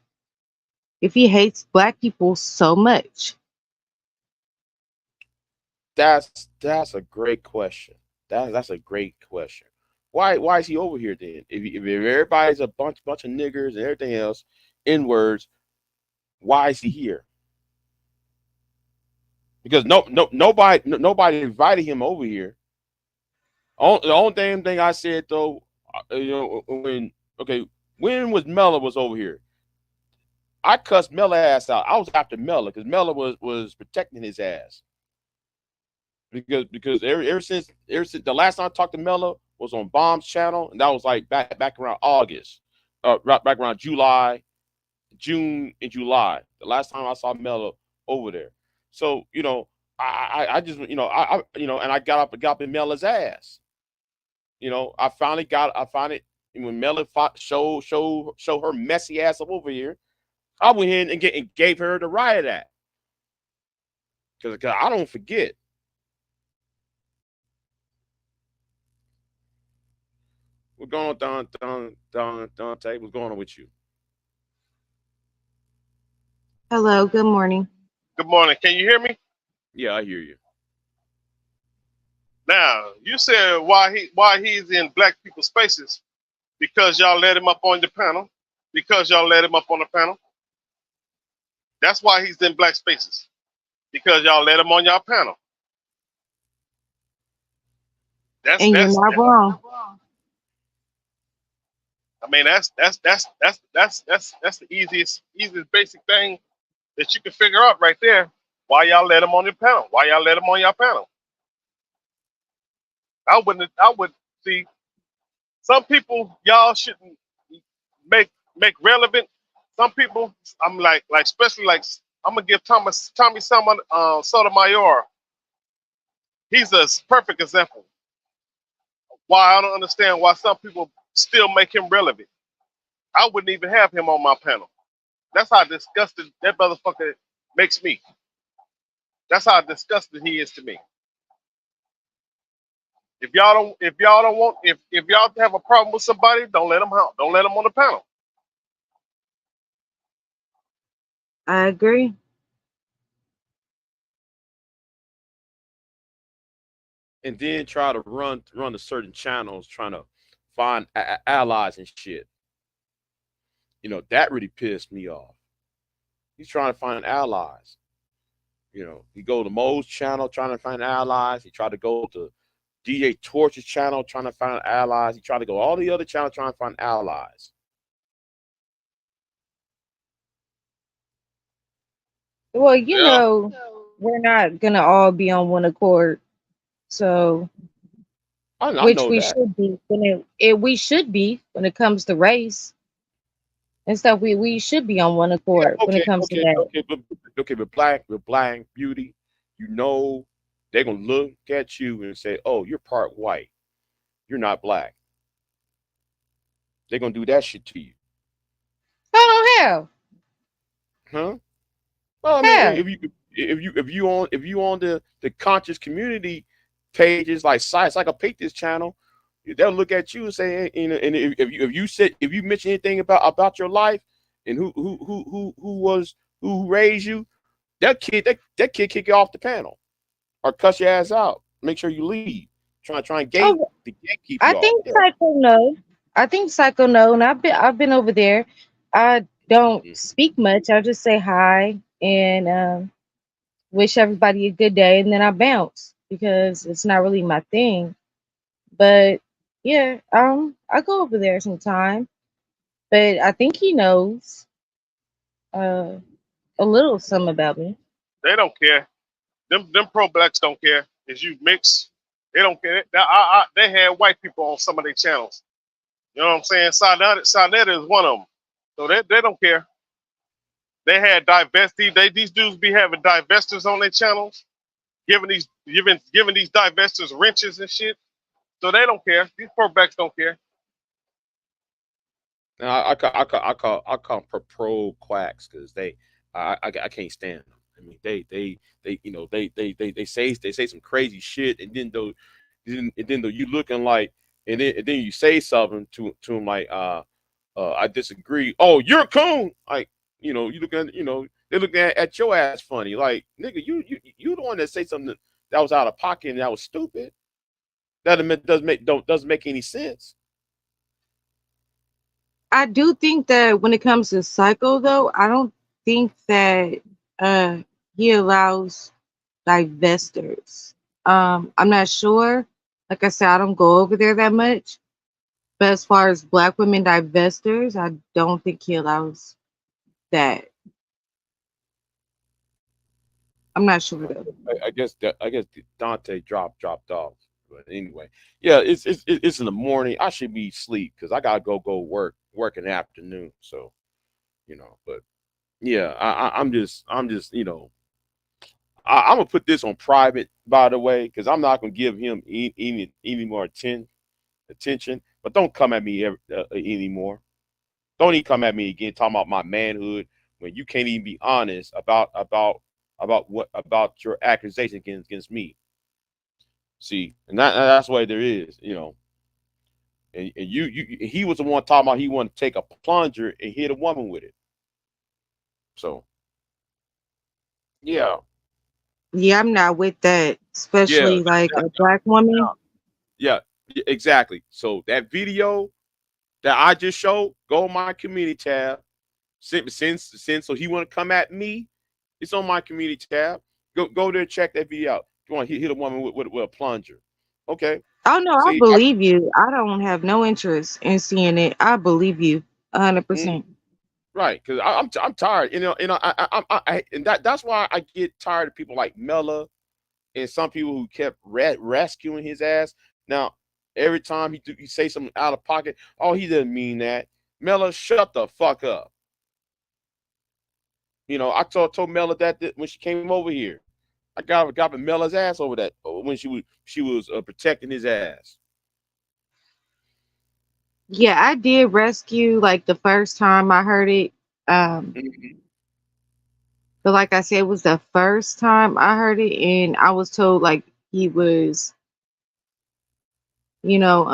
if he hates black people so much? That's a great question. That's a great question. Why is he over here then? If everybody's a bunch of niggers and everything else, in words, why is he here? Because nobody invited him over here. The only damn thing I said though, when okay, when was Mella was over here? I cussed Mella ass out. I was after Mella because Mella was protecting his ass. Because ever since the last time I talked to Mella was on Bomb's channel, and that was like back around August, right back around June and July. The last time I saw Mella over there. So I just and I got up in Mella's ass. I finally when Mella show her messy ass up over here. I went in and gave her the riot act because I don't forget. What's going on, Dante? What's going on with you? Hello, good morning. Good morning. Can you hear me? Yeah, I hear you. Now, you said why he's in black people's spaces because y'all let him up on the panel. Because y'all let him up on the panel. That's why he's in black spaces. Because y'all let him on y'all panel. That's And you're that's not wrong. I mean that's the easiest basic thing that you can figure out right there. Why y'all let him on your panel? Why y'all let him on your panel? I would see some people y'all shouldn't make relevant. Some people I'm like especially like I'm gonna give Tommy Sotomayor. He's a perfect example. Why I don't understand why some people still make him relevant. I wouldn't even have him on my panel. That's how disgusted that motherfucker makes me. That's how disgusted he is to me. If y'all don't want if y'all have a problem with somebody, don't let them out. Don't let them on the panel. I agree. And then try to run to certain channels trying to find allies and shit. That really pissed me off. He's trying to find allies. He go to Mo's channel trying to find allies. He tried to go to DJ Torch's channel trying to find allies. He tried to go all the other channels trying to find allies. Well, you Yeah. know, we're not gonna all be on one accord. So, I which know we that. should be we should be when it comes to race and stuff. We should be on one Yeah, accord when it comes to that. but black beauty, you know, they're gonna look at you and say, "Oh, you're part white. You're not black." They're gonna do that shit to you, Oh hell, huh? Well, I mean, hell. if you on the conscious community pages like sites like a Patriots channel, they'll look at you and say, you know, and if you mention anything about your life and who raised you, that kid kick you off the panel or cuss your ass out. Make sure you leave. Try and Oh, gatekeep I you off. think Psycho know. I think Psycho know, and I've been over there. I don't Mhm. speak much. I just say hi and wish everybody a good day, and then I bounce because it's not really my thing. But yeah, I go over there sometime. But I think he knows uh a little something about me. They don't care. Them pro blacks don't care. Is you mix, they don't care. They had white people on some of their channels. You know what I'm saying? Sarnetta is one of them. So they don't care. They had divestee. These dudes be having divestors on their channels, giving these divestors wrenches and shit. So they don't care. These pro blacks don't care. Now I call pro quacks because I can't stand them. I mean they you know they say some crazy shit and then though you looking like and then you say something to them like I disagree. Oh, you're a coon. Like, you know, you looking at, you know, they're looking at your ass funny. Like, nigga, you the one that say something that was out of pocket and that was stupid. Doesn't make any sense. I do think that when it comes to Psycho, though, I don't think that uh he allows divestors. I'm not sure. Like I said, I don't go over there that much. But as far as black women divestors, I don't think he allows that. I'm not sure though. I guess Dante dropped off. But anyway, yeah, it's in the morning. I should be asleep because I gotta go work in the afternoon. So you know, but yeah, I'm just you know I'm gonna put this on private by the way because I'm not gonna give him any more attention. But don't come at me anymore. Don't even come at me again talking about my manhood when you can't even be honest about your accusation against me. See, and that's why there is, you know. And he was the one talking about he wanted to take a plunger and hit a woman with it. So yeah, Yeah, I'm not with that, yeah, especially like a black woman. yeah, exactly. So that video that I just showed, go on my community tab. Since so he want to come at me, it's on my community tab. Go there, check that video out. You want to hit a woman with a plunger? Okay. Oh no, I See, believe you. I don't have no interest in seeing it. I believe you, 100%. right? Because I'm tired. And that's why I get tired of people like Mella and some people who kept rescuing his ass. Now every time he say something out of pocket, oh he didn't mean that. Mella, shut the fuck up. You know, I told Mella that when she came over here. I got Mella's ass over that when she was protecting his ass. Yeah, I did rescue like the first time I heard it. Um, Mhm. but like I said, it was the first time I heard it, and I was told like he was, you know,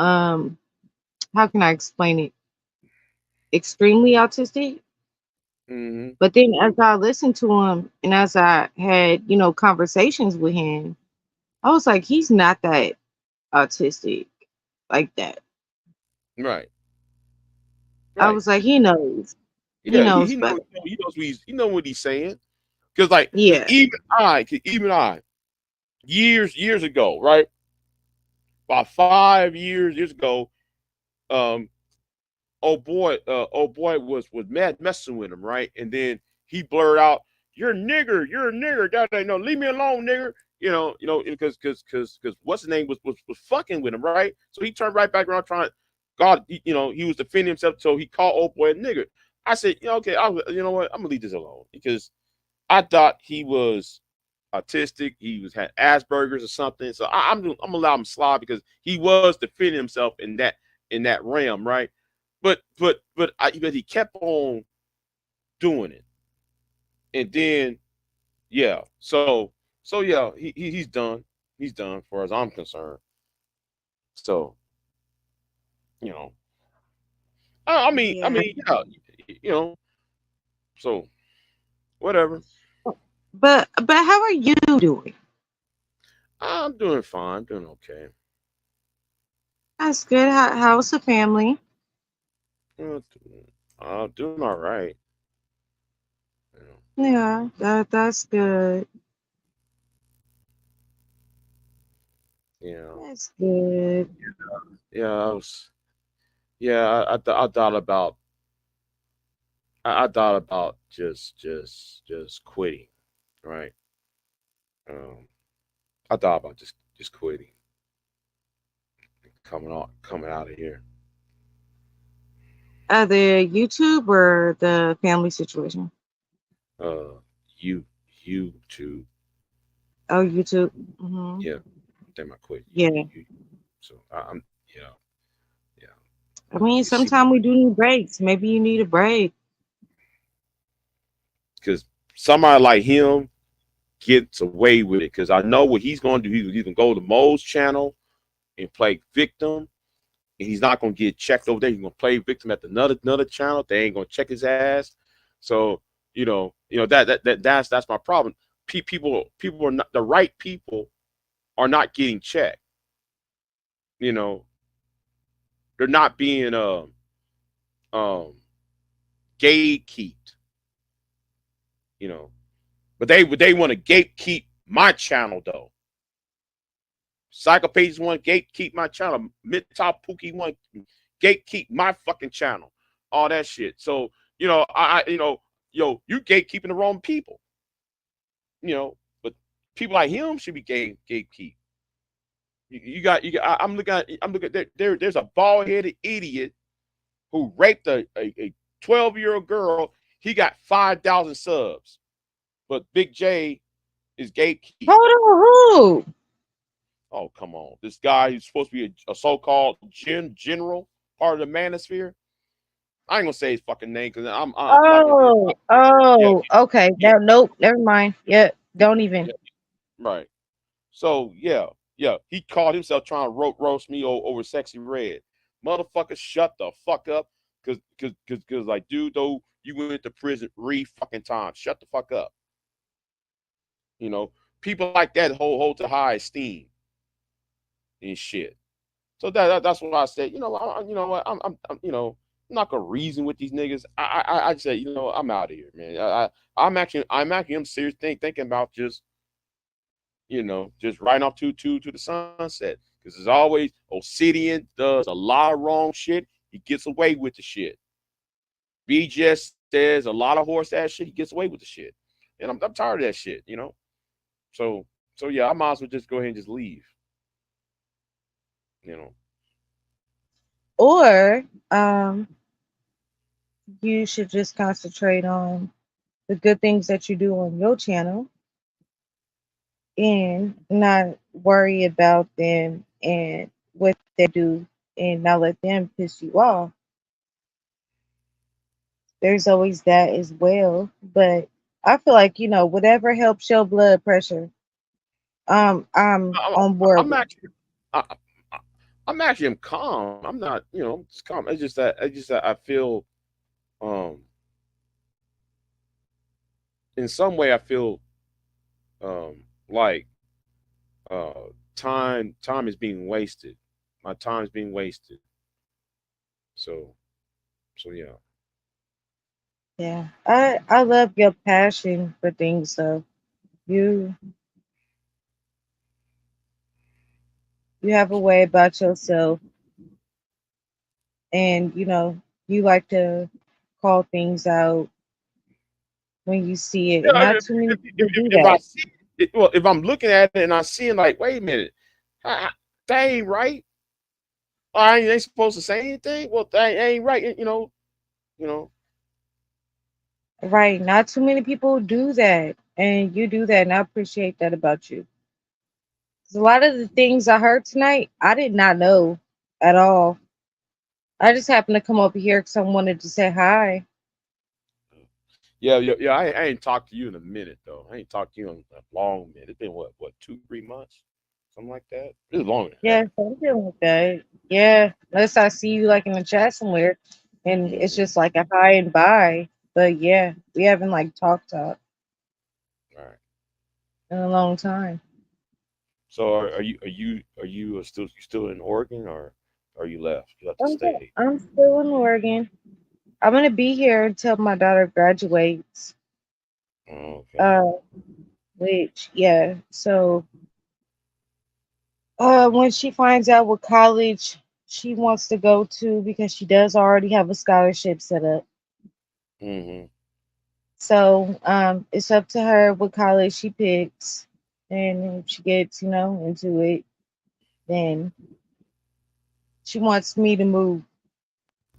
how can I explain it? Extremely autistic. Mhm. But then as I listened to him and as I had, conversations with him, I was like, he's not that autistic like that. Right. I Right. was like, he knows. He Yeah. knows better. He knows what he's saying. Because like Yeah. even I years ago, right? about 5 years ago, um, old boy was mad messing with him, right? And then he blurred out, "You're a nigger, you're a nigger, that no, leave me alone, nigger." Because what's his name was fucking with him, right? So he turned right back around trying. God, he was defending himself, so he called old boy a nigger. I said, okay, you know what? I'm gonna leave this alone because I thought he was autistic. He had Asperger's or something. So I'm gonna allow him to slide because he was defending himself in that realm, right? But he kept on doing it, and then yeah, so yeah, he's done. He's done, as far as I'm concerned. So you know, Yeah. yeah, you know, so whatever. But how are you doing? I'm doing fine. I'm doing okay. That's good. How's the family? Uh, doing all right. You know, Yeah, that's good. yeah, That's good. yeah. Yeah. I thought about I thought about just quitting, right? Um, I thought about just quitting, coming out of here. The YouTube or the family situation? Uh, you to Oh, YouTube. Hmm. yeah, they might quit. Yeah. So I'm yeah yeah. I mean, You see, sometimes we do need breaks. Maybe you need a break. because somebody like him gets away with it. Because I know what he's going to do. He's going to go to Mo's channel and play victim, and he's not going to get checked over there. He's going to play victim at another channel. They ain't going to check his ass. So that's my problem. People are not, the right people are not getting checked. You know, they're not being um gatekeeped. You know, but they want to gatekeep my channel though. Psychopages want to gatekeep my channel. Mid top Pookie want to gatekeep my fucking channel. All that shit. So you gatekeeping the wrong people. But people like him should be gatekeep. I'm looking at there's a bald headed idiot who raped a 12-year-old girl. He got 5,000 subs, but Big J is gatekeep. Hold on, who? Oh, come on. This guy who's supposed to be a so-called general, part of the manosphere. I ain't gonna say his fucking name because I'm not gonna. Yeah, Okay. yeah, Now, nope, never mind. Yep, don't even. yeah, right. So yeah. He called himself trying to roast me over Sexy Red. Motherfucker, shut the fuck up. Cause like, dude, though, you went to prison 3 fucking times. Shut the fuck up. You know, people like that hold to high esteem and shit. So that's what I said. You know what? I'm not gonna reason with these niggas. I just say, I'm out of here, man. I'm actually I'm serious thinking about just riding off to the sunset. Because there's always Obsidian does a lot of wrong shit. He gets away with the shit. BGS says a lot of horse ass shit. He gets away with the shit. And I'm tired of that shit. So yeah, I might as well just go ahead and just leave. You know. Or you should just concentrate on the good things that you do on your channel and not worry about them and what they do and not let them piss you off. There's always that as well. But I feel like, whatever helps your blood pressure, I'm on board I'm with. actually, I, I'm calm. I'm not, just calm. It's just that I feel, um, in some way, I feel, like, time is being wasted. My time is being wasted. So, yeah. Yeah. I love your passion for things, so you You have a way about yourself, and you like to call things out when you see it. And Yeah, not too many people do if I that. see it, well, if I'm looking at it and I see it, like, wait a minute, that ain't right. I ain't supposed to say anything. Well, that ain't right. You know. Right. Not too many people do that. And you do that. And I appreciate that about you. 'Cause a lot of the things I heard tonight, I did not know at all. I just happened to come over here because I wanted to say hi. Yeah. I ain't talked to you in a minute though. I ain't talked to you in a long minute. It's been what 2, 3 months, something like that. It's longer than Yeah, that. something like that. Yeah. Unless I see you like in the chat somewhere and it's Hmm. just like a hi and bye. But yeah, we haven't like talked All right. in a long time. So are you still in Oregon, or are you left? You left the Oh, yeah, state. I'm still in Oregon. I'm gonna be here until my daughter graduates. Okay. Uh, which yeah. So when she finds out what college she wants to go to, because she does already have a scholarship set up. Hmm. So it's up to her what college she picks, and if she gets into it, then she wants me to move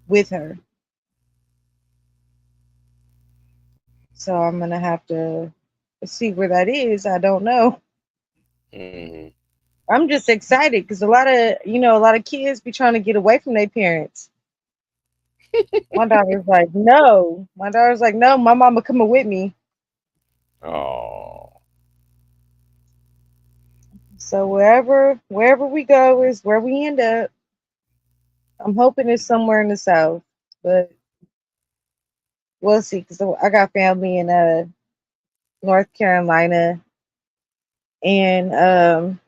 with her. So I'm gonna have to see where that is. I don't know. Hmm. I'm just excited because a lot of kids be trying to get away from their parents. My daughter's like, no. My daughter's like, no. My mama coming with me. Oh. So wherever we go is where we end up. I'm hoping it's somewhere in the south, but we'll see. Because I got family in North Carolina, and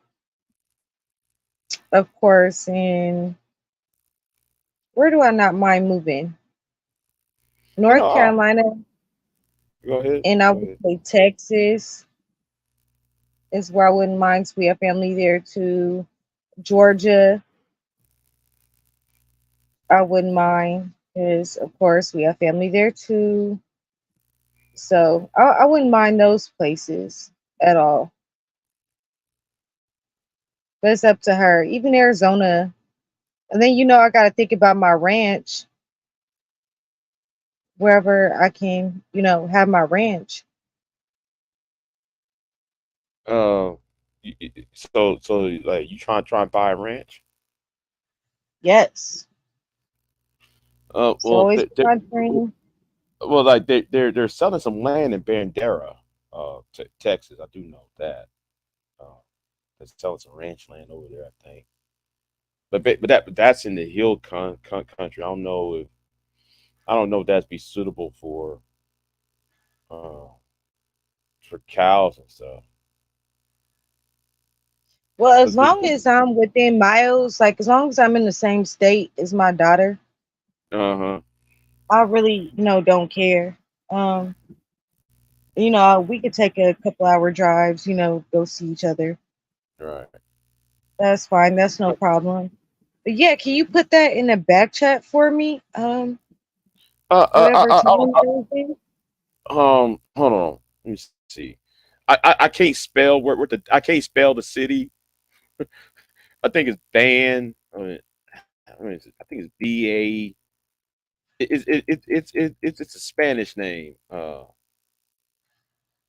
of course in where do I not mind moving? You North know. Carolina, Go ahead. and I Go would ahead. say Texas is where I wouldn't mind. So we have family there too. Georgia, I wouldn't mind because of course we have family there too. So I wouldn't mind those places at all. But it's up to her. Even Arizona. And then I gotta think about my ranch, wherever I can, have my ranch. Uh, so like you try and buy a ranch? Yes. It's Well, always been my dream. well, like they're selling some land in Bandera, Texas. I do know that. Uh, they're selling some ranch land over there, I think. But that's in the hill country. I don't know if that'd be suitable uh for cows and stuff. Well, as 'Cause- 'cause- long as I'm within miles, like as long as I'm in the same state as my daughter, uh-huh. I really, don't care. Um, we could take a couple hour drives, go see each other. Right. That's fine. That's no problem. But yeah, can you put that in the back chat for me? Whatever time it is. Hold on. Let me see. I can't spell I can't spell the city. I think it's Ban. I think it's BA. It's a Spanish name.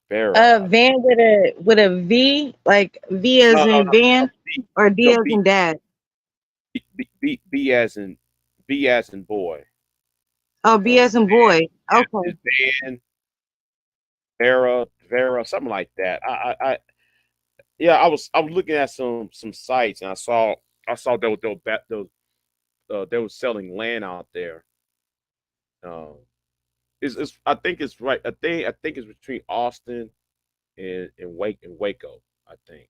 Vera. Van with a V, like V No, as no, in no, no. van, B, or D no, as in dad. B B as in boy. Oh, B as in boy. Okay. It's Van Vera, something like that. Yeah, I was looking at some sites and I saw they were selling land out there. Um, it's I think it's right. I think it's between Austin and Waco. I think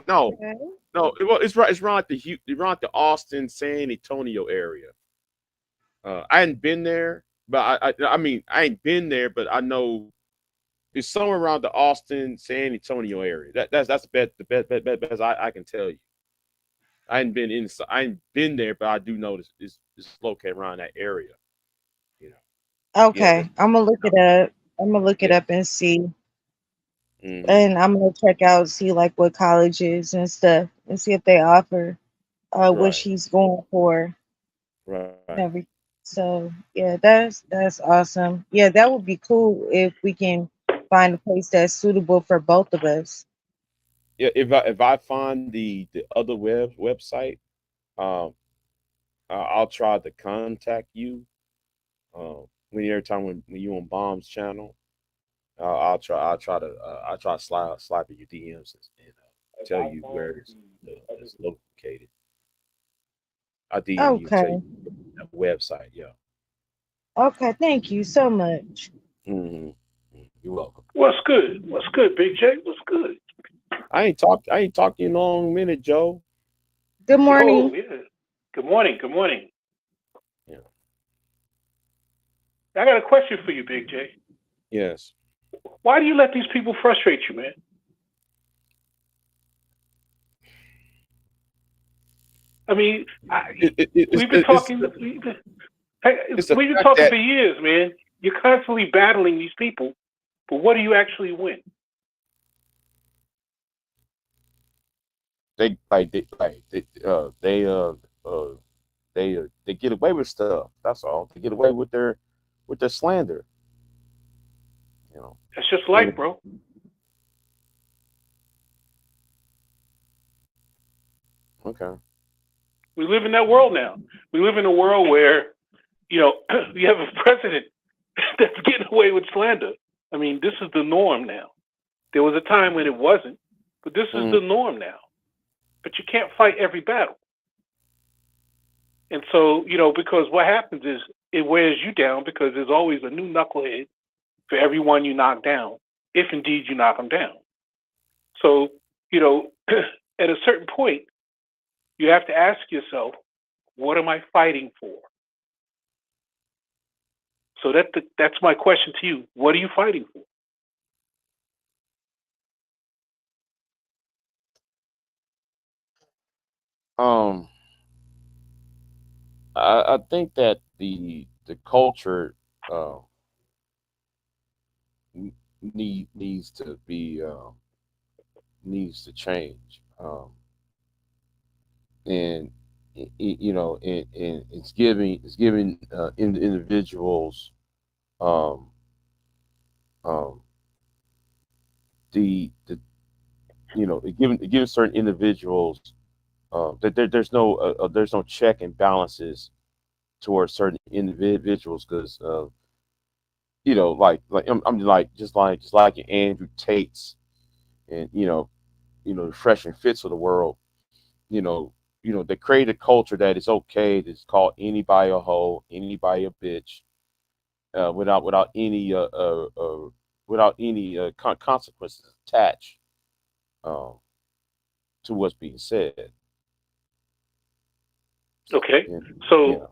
no, Okay. no. Well, it's around like around the Austin San Antonio area. I hadn't been there, but I mean I ain't been there, but I know it's somewhere around the Austin San Antonio area. That's the best I can tell you. I ain't been there, but I do know it's located around that area. You know. Yeah. Okay, I'm gonna look it up. I'm gonna look it Yeah. up and see, Hmm. and I'm gonna check out, see like what colleges and stuff, and see if they offer what Right. she's going for Right. and everything. So yeah, that's awesome. Yeah, that would be cool if we can find a place that's suitable for both of us. Yeah. If I find the other website, um, I'll try to contact you. When every time when you on Bomb's channel, I'll try to slide in your DMs and tell you where it's located. I DM you, tell you Okay. that website. Yeah. Okay, thank you so much. Hmm. You're welcome. What's good? What's good, Big J? What's good? I ain't talked to you in a long minute, Joe. Good Yo, morning. yeah. Good morning. Good morning. Yeah. I got a question for you, Big J. Yes. Why do you let these people frustrate you, man? I mean, we've been talking. It's the We've been fact talking that for years, man. You're constantly battling these people, but what do you actually win? uh they get away with stuff. That's all. They get away with their slander. You know. That's just life, And bro. okay. We live in that world now. We live in a world where, you know, you have a president that's getting away with slander. I mean, this is the norm now. There was a time when it wasn't, but this is Mm. the norm now. But you can't fight every battle. And so, you know, because what happens is it wears you down because there's always a new knucklehead for everyone you knock down, if indeed you knock them down. So, you know, at a certain point, you have to ask yourself, what am I fighting for? So that's my question to you. What are you fighting for? Um, I think that the culture uh n- needs to be needs to change. And you know, and it's giving individuals um um the you know, it gives certain individuals that there's no check and balances towards certain individuals because you know, I'm like just like your Andrew Tates and you know the Fresh and Fits of the world. You know, they create a culture that it's okay to just call anybody a hoe, anybody a bitch, without any consequences attached um, to what's being said. Okay. And, you So,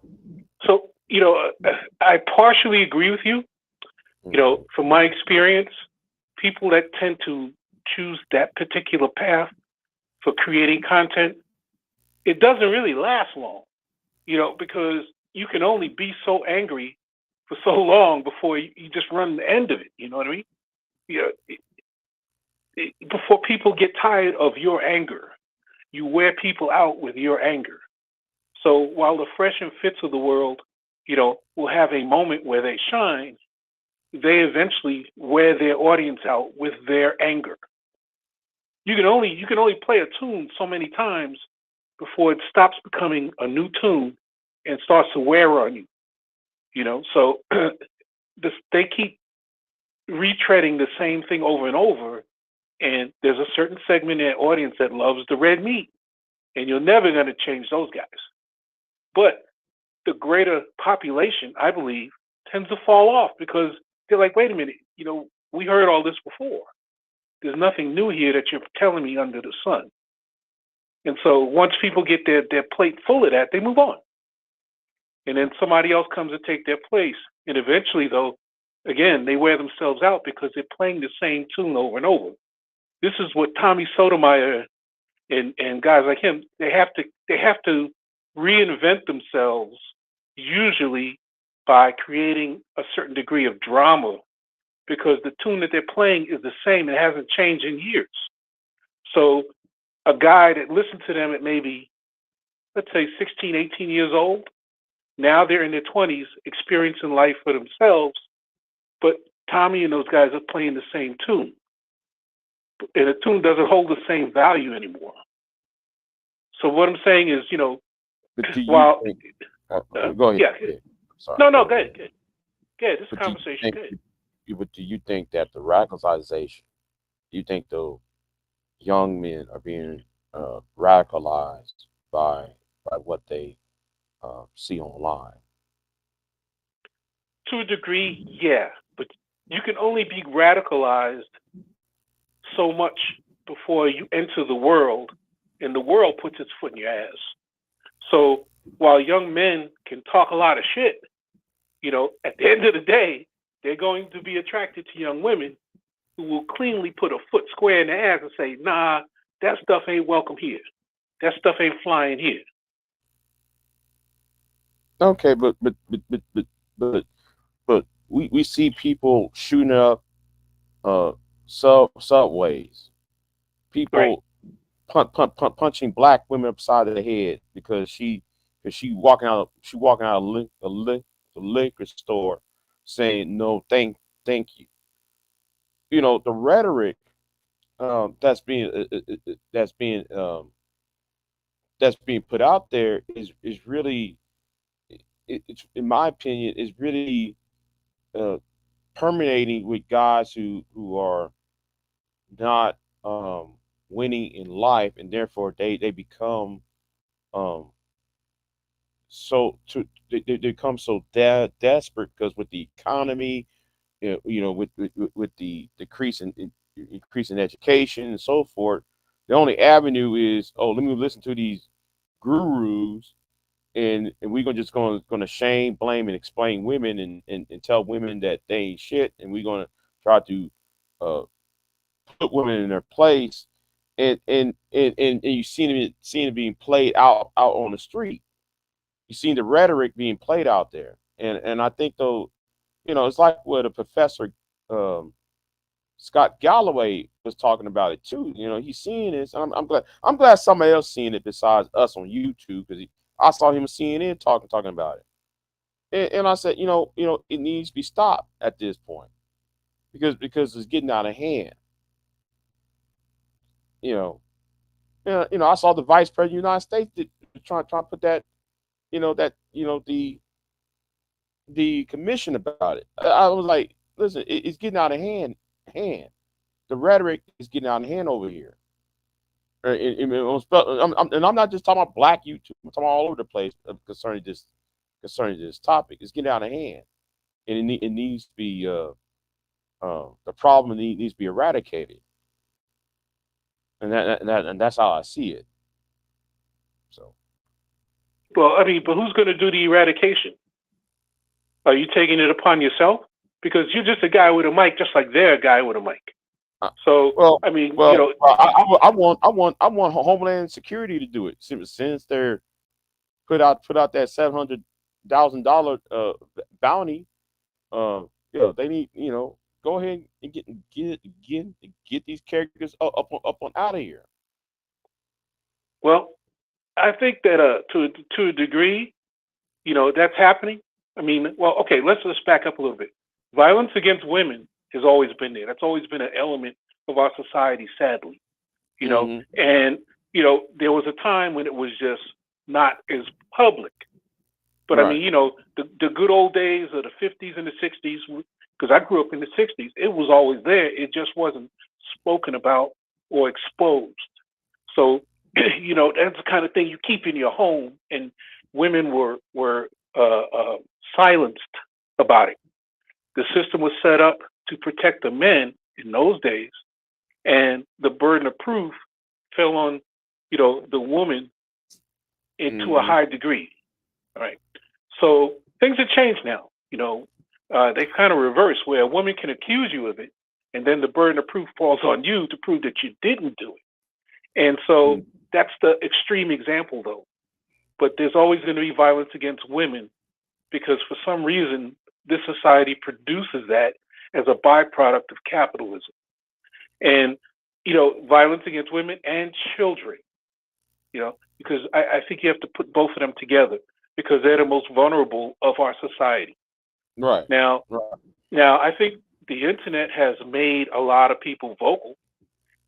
know, you know, I partially agree with you. You mhm. know, from my experience, people that tend to choose that particular path for creating content, it doesn't really last long, you know, because you can only be so angry for so long before you just run the end of it. You know what I mean? You know, before people get tired of your anger, you wear people out with your anger. So while the Fresh and Fits of the world, you know, will have a moment where they shine, they eventually wear their audience out with their anger. You can only play a tune so many times before it stops becoming a new tune and starts to wear on you. You know, so they keep retreading the same thing over and over, and there's a certain segment in the audience that loves the red meat, and you're never going to change those guys. But the greater population, I believe, tends to fall off because they're like, wait a minute, you know, we heard all this before. There's nothing new here that you're telling me under the sun. And so once people get their plate full of that, they move on. And then somebody else comes to take their place. And eventually, though, again, they wear themselves out because they're playing the same tune over and over. This is what Tommy Sotomayor and guys like him, they have to reinvent themselves, usually by creating a certain degree of drama, because the tune that they're playing is the same. It hasn't changed in years. So a guy that listened to them at maybe, let's say 16, 18 years old, now they're in their 20s experiencing life for themselves, but Tommy and those guys are playing the same tune. And the tune doesn't hold the same value anymore. So what I'm saying is, But do you while think, go ahead. yeah, Sorry. no, go ahead. Good. This But do you conversation, think, good. but do you think that the radicalization, do you think the young men are being radicalized by what they see online? To a degree, yeah, but you can only be radicalized so much before you enter the world, and the world puts its foot in your ass. So while young men can talk a lot of shit, at the end of the day, they're going to be attracted to young women who will cleanly put a foot square in their ass and say, nah, that stuff ain't welcome here. That stuff ain't flying here. Okay, but we see people shooting up subways. People punching black women upside of the head because she walking out of the liquor store saying no thank you. The rhetoric that's being put out there is really, it's, in my opinion, is really permeating with guys who are not winning in life, and therefore they become they become so desperate, because with the economy, with the decrease in increase in education and so forth, the only avenue is, oh, let me listen to these gurus, and we're gonna shame, blame, and explain women, and tell women that they ain't shit, and we're gonna try to uh, put women in their place, and you seen it being played out on the street. You seen the rhetoric being played out there, and I think, though, it's like what a professor, um, Scott Galloway, was talking about it too. He's seeing this, and I'm glad somebody else seeing it besides us on YouTube, because I saw him on CNN talking about it, and I said, it needs to be stopped at this point, because it's getting out of hand. I saw the vice president of the United States trying to put that, the commission about it. I was like, listen, it's getting out of hand. The rhetoric is getting out of hand over here. And I'm not just talking about black YouTube. I'm talking all over the place concerning this topic. It's getting out of hand, and it needs to be the problem needs to be eradicated. And that's how I see it. So, well, but who's going to do the eradication? Are you taking it upon yourself? Because you're just a guy with a mic, just like they're a guy with a mic. So, I want Homeland Security to do it, since they're put out that $700,000 bounty. They need, go ahead and get these characters up on out of here. Well, I think that to a degree, that's happening. Okay, let's back up a little bit. Violence against women has always been there. That's always been an element of our society, sadly. Mm-hmm. And there was a time when it was just not as public. But Right. the good old days of the 50s and the 60s, because I grew up in the 60s, it was always there. It just wasn't spoken about or exposed. So, that's the kind of thing you keep in your home, and women were silenced about it. The system was set up to protect the men in those days, and the burden of proof fell on, the woman to a high degree. All right. So things have changed now. They kind of reverse, where a woman can accuse you of it, and then the burden of proof falls on you to prove that you didn't do it. And so that's the extreme example, though. But there's always going to be violence against women because for some reason this society produces that as a byproduct of capitalism. And, violence against women and children, because I think you have to put both of them together because they're the most vulnerable of our society. Right. Now, I think the internet has made a lot of people vocal.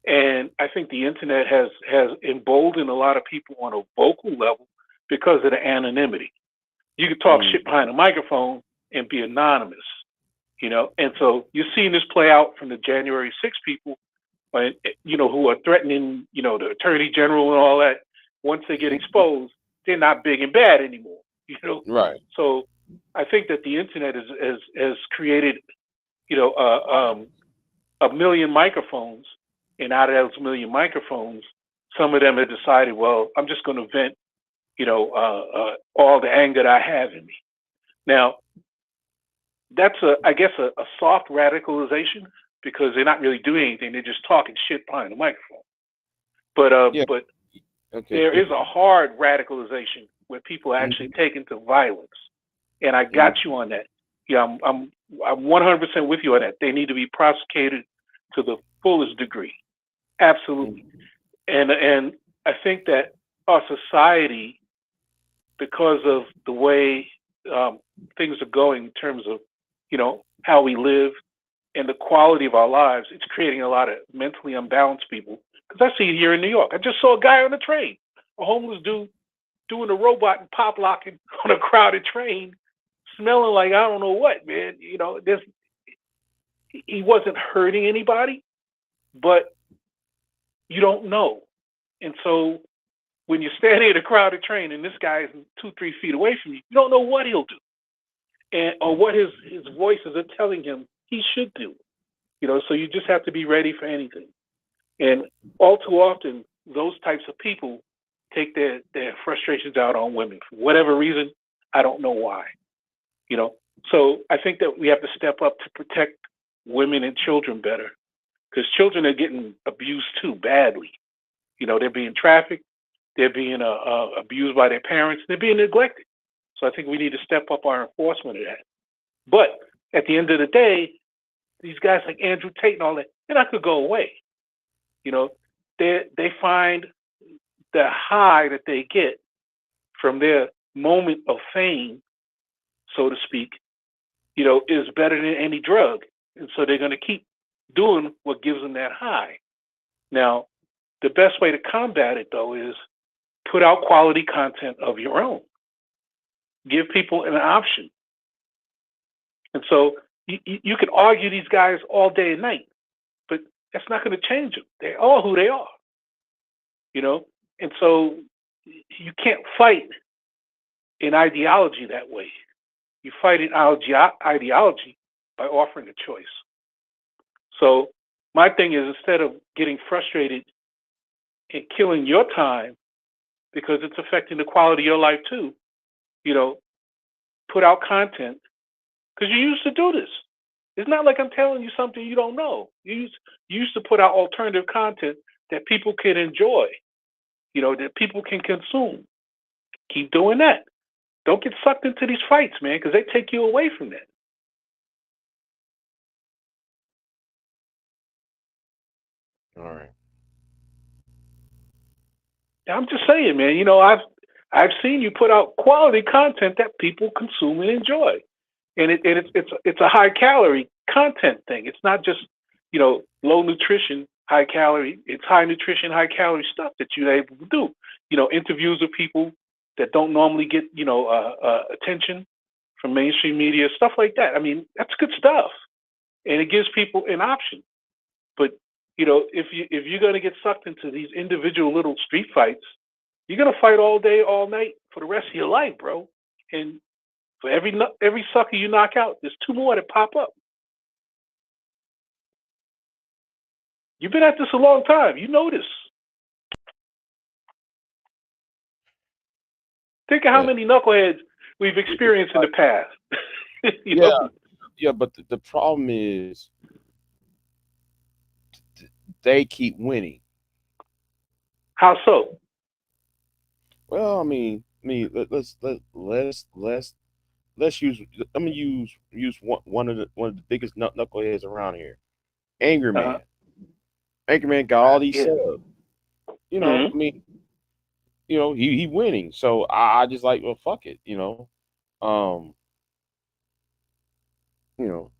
And I think the internet has emboldened a lot of people on a vocal level because of the anonymity. You can talk shit behind a microphone and be anonymous, And so you're seeing this play out from the January 6 people, who are threatening, the attorney general and all that. Once they get exposed, they're not big and bad anymore, Right. So I think that the internet has created, a million microphones. And out of those million microphones, some of them have decided, well, I'm just going to vent, all the anger that I have in me. Now, that's I guess a soft radicalization because they're not really doing anything; they're just talking shit behind the microphone. But there is a hard radicalization where people are actually taken to violence, and I got you on that. Yeah, I'm 100% with you on that. They need to be prosecuted to the fullest degree. Absolutely. And I think that our society, because of the way things are going in terms of, how we live and the quality of our lives, it's creating a lot of mentally unbalanced people. Because I see it here in New York. I just saw a guy on the train, a homeless dude doing a robot and pop locking on a crowded train, smelling like I don't know what, man. He wasn't hurting anybody, but you don't know. And so when you're standing at a crowded train and this guy is 2-3 feet away from you, you don't know what he'll do or what his voices are telling him he should do. So you just have to be ready for anything. And all too often, those types of people take their frustrations out on women for whatever reason. I don't know why. So I think that we have to step up to protect women and children better. Because children are getting abused too badly. They're being trafficked, they're being abused by their parents, they're being neglected. So I think we need to step up our enforcement of that. But at the end of the day, these guys like Andrew Tate and all that, they're not going to go away. They find the high that they get from their moment of fame, so to speak, is better than any drug. And so they're going to keep doing what gives them that high. Now, the best way to combat it, though, is put out quality content of your own. Give people an option. And so you can argue these guys all day and night, but that's not going to change them. They're all who they are, And so you can't fight an ideology that way. You fight an ideology by offering a choice. So my thing is, instead of getting frustrated and killing your time because it's affecting the quality of your life too, put out content because you used to do this. It's not like I'm telling you something you don't know. You used to put out alternative content that people can enjoy, that people can consume. Keep doing that. Don't get sucked into these fights, man, because they take you away from that. All right. I'm just saying, man. I've seen you put out quality content that people consume and enjoy, and it's a high calorie content thing. It's not just low nutrition, high calorie. It's high nutrition, high calorie stuff that you're able to do. Interviews with people that don't normally get attention from mainstream media, stuff like that. I mean, that's good stuff, and it gives people an option. But if you're going to get sucked into these individual little street fights, you're going to fight all day, all night for the rest of your life, bro. And for every sucker you knock out, there's 2 more that pop up. You've been at this a long time. You know this. Think of how many knuckleheads we've experienced in the past. Yeah, but the problem is they keep winning. How so? Well, let's use. I'm gonna use one of the biggest knuckleheads around here, Angry Uh-huh. Man. Angry Man got all these Yeah. subs. Hmm. He winning. So I just like, well, fuck it. Um, you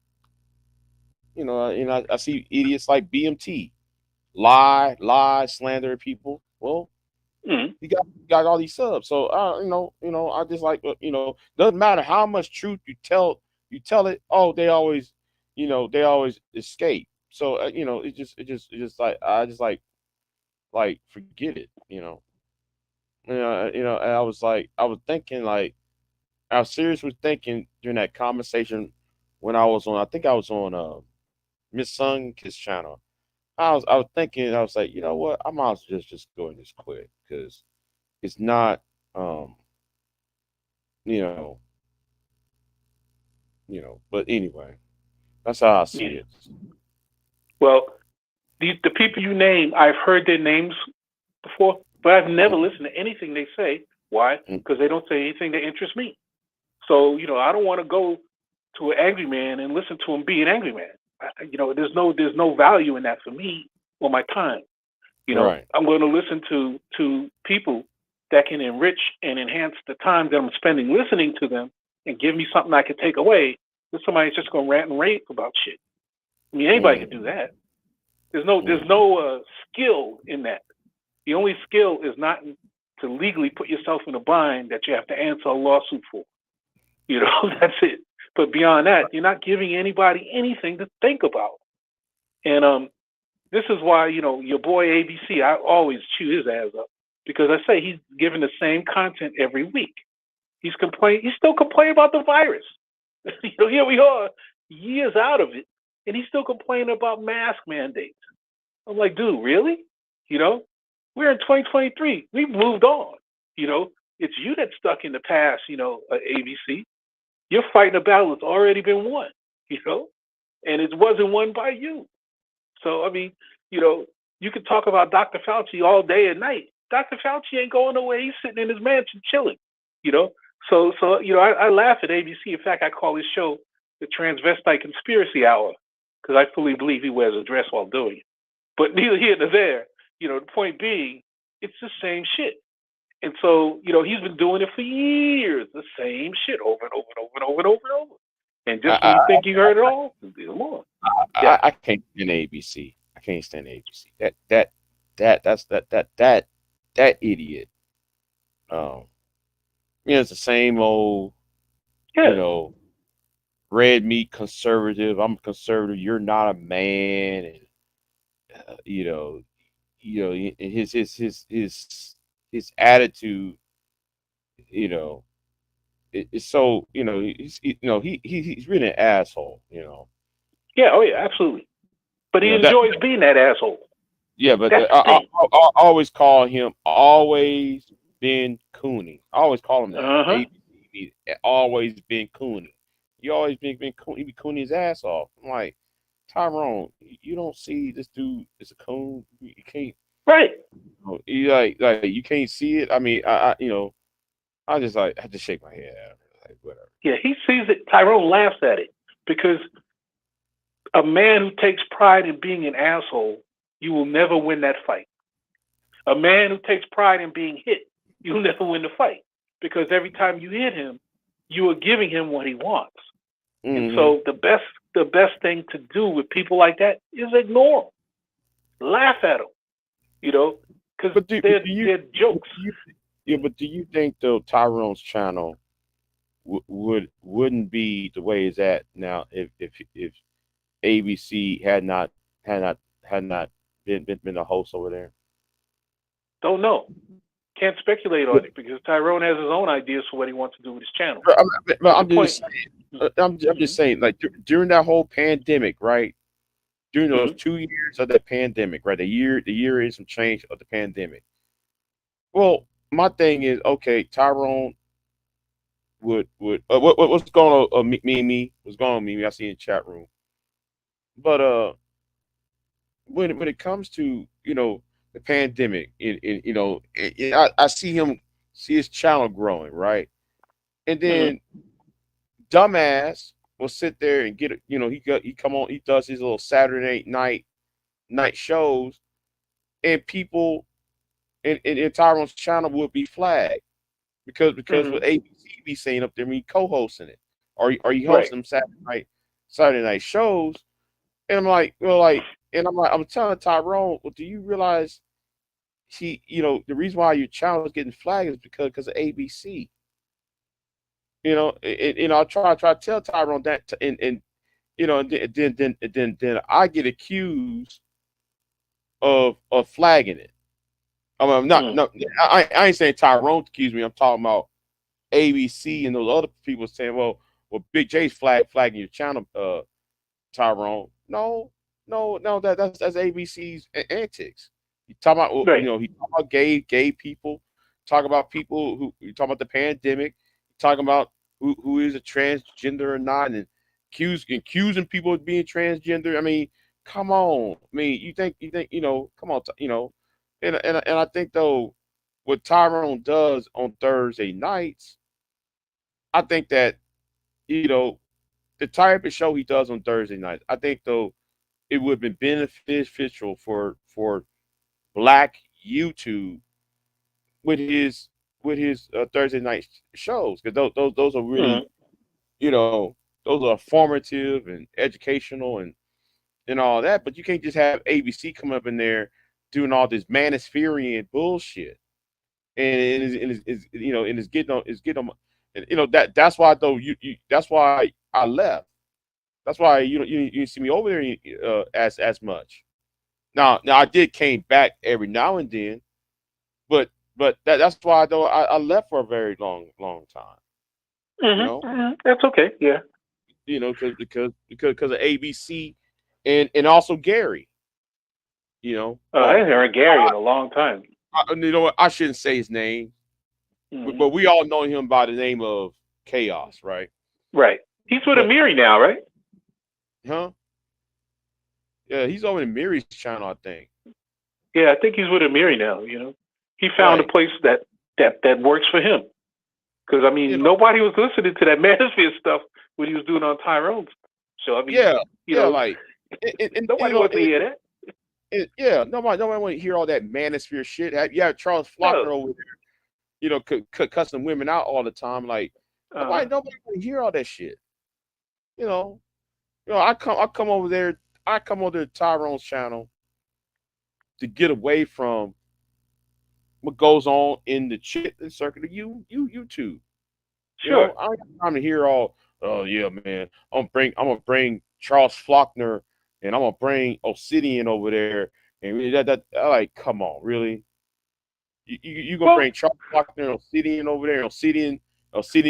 know, I see idiots like BMT lie, slander people. Well, Hmm. you got all these subs. So I just like, doesn't matter how much truth you tell it. Oh, they always escape. So it just like I just like forget it. And I was thinking like I was seriously thinking during that conversation when I think I was on Miss Sun's channel. I was thinking, I was like, you know what, I might as well just go and just quit because it's not um you know but anyway, that's how I see Yeah. it. Well, the people you name, I've heard their names before, but I've never listened to anything they say. Why? Mm, Because they don't say anything that interests me. So I don't want to go to an angry man and listen to him be an angry man. There's no value in that for me or my time. right. I'm going to listen to people that can enrich and enhance the time that I'm spending listening to them and give me something I can take away. Than somebody's just going to rant and rave about shit. I mean, anybody can do Mm, that. There's no skill in that. The only skill is not to legally put yourself in a bind that you have to answer a lawsuit for. That's it. But beyond that, you're not giving anybody anything to think about. And this is why your boy ABC. I always chew his ass up because I say he's giving the same content every week. He's complaining. He's still complaining about the virus. Here we are, years out of it, and he's still complaining about mask mandates. I'm like, dude, really? You know, we're in 2023. We've moved on. You know, it's you that's stuck in the past. ABC. You're fighting a battle that's already been won. You know, and it wasn't won by you. So I mean, you know, you could talk about Dr. Fauci all day and night. Dr. Fauci ain't going nowhere. He's sitting in his mansion chilling. You know, I laugh at ABC. In fact, I call his show the Transvestite Conspiracy Hour because I fully believe he wears a dress while doing it. But neither here nor there. The point being, it's the same shit. And so, he's been doing it for years, the same shit over and over and over and over and over and over. And just when you I, think you heard it all, there's more. I, Yeah. I, I can't stand ABC. I can't stand ABC. That idiot. Um, it's the same old, you Yeah. know, red meat conservative. I'm a conservative. You're not a man, and uh, you know, his attitude, you know, it's so, he's really an asshole. Yeah. Oh, yeah. Absolutely. But he That enjoys being that asshole. Yeah, but That's the I thing. always call him always been Cooney. I always call him that. Uh huh. Always been Cooney. You always been Cooney. He be Cooney his ass off. I'm like, Tyrone, you don't see this dude is a coon. You can't. Right. You like you can't see it. I mean, I just shake my head at him. Like whatever. Yeah. He sees it. Tyrone laughs at it because a man who takes pride in being an asshole, you will never win that fight. A man who takes pride in being hit, you'll never win the fight because every time you hit him, you are giving him what he wants. And Hmm. so the best thing to do with people like that is ignore them, laugh at them, because But do they're do you they're jokes. yeah? But do you think though Tyrone's channel wouldn't be the way it's at now if ABC had not been a host over there. Don't know. Can't speculate on But, it because Tyrone has his own ideas for what he wants to do with his channel. but But the I'm point, just I'm just saying like during that whole pandemic, right? During those mm-hmm. 2 years of the pandemic, right? The year is some change of the pandemic. Well, my thing is okay. Tyrone would what's going on? Me, what's going on? Me, I see in the chat room. But when it comes to the pandemic, I see him see his channel growing, right? And Mhm. then dumbass will sit there and get it. He come on, he does his little Saturday night shows, and people in Tyrone's channel will be flagged because what Mhm. ABC be saying up there, I mean, co-hosting it, or you Right. hosting them Saturday night shows, and I'm like, I'm telling Tyrone, well, do you realize the reason why your channel is getting flagged is because of ABC. I try to tell Tyrone that, and then I get accused of flagging it. I'm not Mhm. no, I ain't saying Tyrone accused me. I'm talking about ABC and those other people saying, well, Big J's flagging your channel, Tyrone. No, no, no, that's ABC's antics. You talk about, Right. he talk about gay people, talk about people who you talk about the pandemic, talking about who is a transgender or not, and accusing people of being transgender. I mean, come on. I mean, you think come on, and I think though what Tyrone does on Thursday nights, I think that you know the type of show he does on Thursday nights, I think though it would have been beneficial for Black YouTube with his Thursday night shows, because those are really, Mhm. you know those are formative and educational and all that. But you can't just have ABC come up in there doing all this manispherian bullshit, and it's getting on. And, that's why though that's why I left. That's why you didn't see me over there as much. Now I did came back every now and then, but that's why though I left for a very long time. You Mhm. know, Mhm. That's okay. Yeah. because of ABC and also Gary. I Well, haven't heard Gary in a long time. you know what? I shouldn't say his name, but, Mhm. but we all know him by the name of Chaos, right? Right. He's with But Amiri now, right? huh? Yeah, he's over in Mary's channel, I think. Yeah, I think he's with Amiri now. He found a Right. place that works for him. Because I You mean, know, nobody was listening to that Manosphere stuff when he was doing on Tyrone's show. I mean, yeah, you yeah, know, like, and nobody wants to hear that. yeah, nobody want to hear all that manosphere shit. Yeah, Charles Faulkner No. over there, cussing women out all the time. Like, Uh, nobody want to hear all that shit. You know, I come over there. I come over to Tyrone's channel to get away from what goes on in the shit circuit of YouTube. sure. I don't have time to hear all. Oh yeah, man. I'm gonna bring Charles Faulkner, and I'm gonna bring Obsidian over there, and really I like, come on, really? You gonna Well, bring Charles Faulkner and Obsidian over there? And Obsidian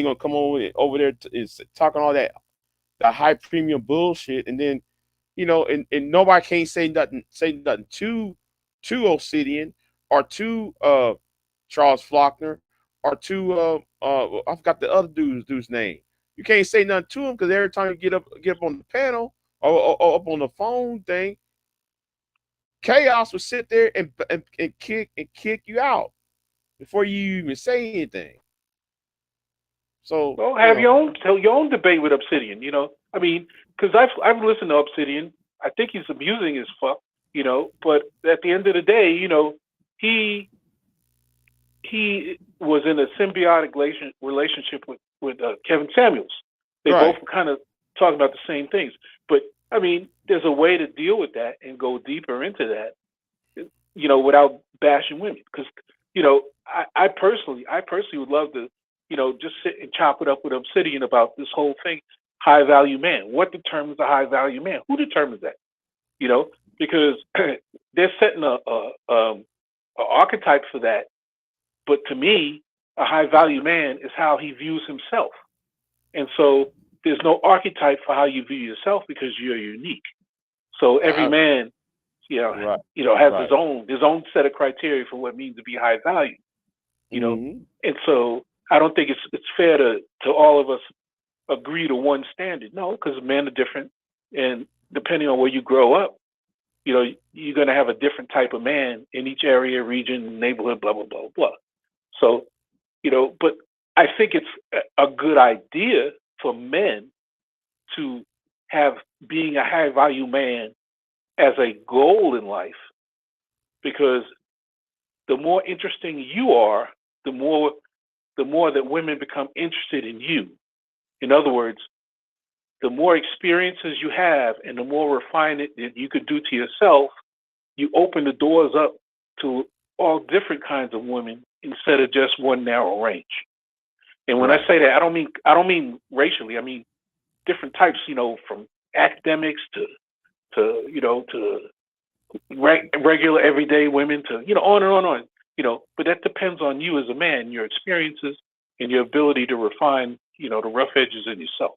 gonna come over there is talking all that high premium bullshit, and then and nobody can't say nothing to Obsidian or to Charles Faulkner or to I forgot the other dude's name. You can't say nothing to him because every time you get up on the panel or up on the phone thing, Chaos will sit there and kick you out before you even say anything. So have your own debate with Obsidian. I mean, because I've listened to Obsidian. I think he's amusing as fuck. But at the end of the day, he he was in a symbiotic relationship with Kevin Samuels. They both right, were kind of talking about the same things. But I mean, there's a way to deal with that and go deeper into that, without bashing women. Because I personally would love to, just sit and chop it up with Obsidian about this whole thing, high value man. What determines a high value man? Who determines that? You know, because they're setting a archetype for that. But to me, a high value man is how he views himself. And so there's no archetype for how you view yourself because you're unique. So every I, man, right, has his right. own set of criteria for what it means to be high value. You know, Hmm. and so I don't think it's fair to all of us agree to one standard. No, because men are different, and depending on where you grow up, you're going to have a different type of man in each area, region, neighborhood, blah blah blah blah. So But I think it's a good idea for men to have being a high value man as a goal in life, because the more interesting you are, the more that women become interested in you. In other words, the more experiences you have and the more refinement that you could do to yourself, you open the doors up to all different kinds of women instead of just one narrow range. And when I say that, I don't mean racially. I mean different types. From academics to regular everyday women to on and on. But that depends on you as a man, your experiences, and your ability to refine the rough edges in yourself.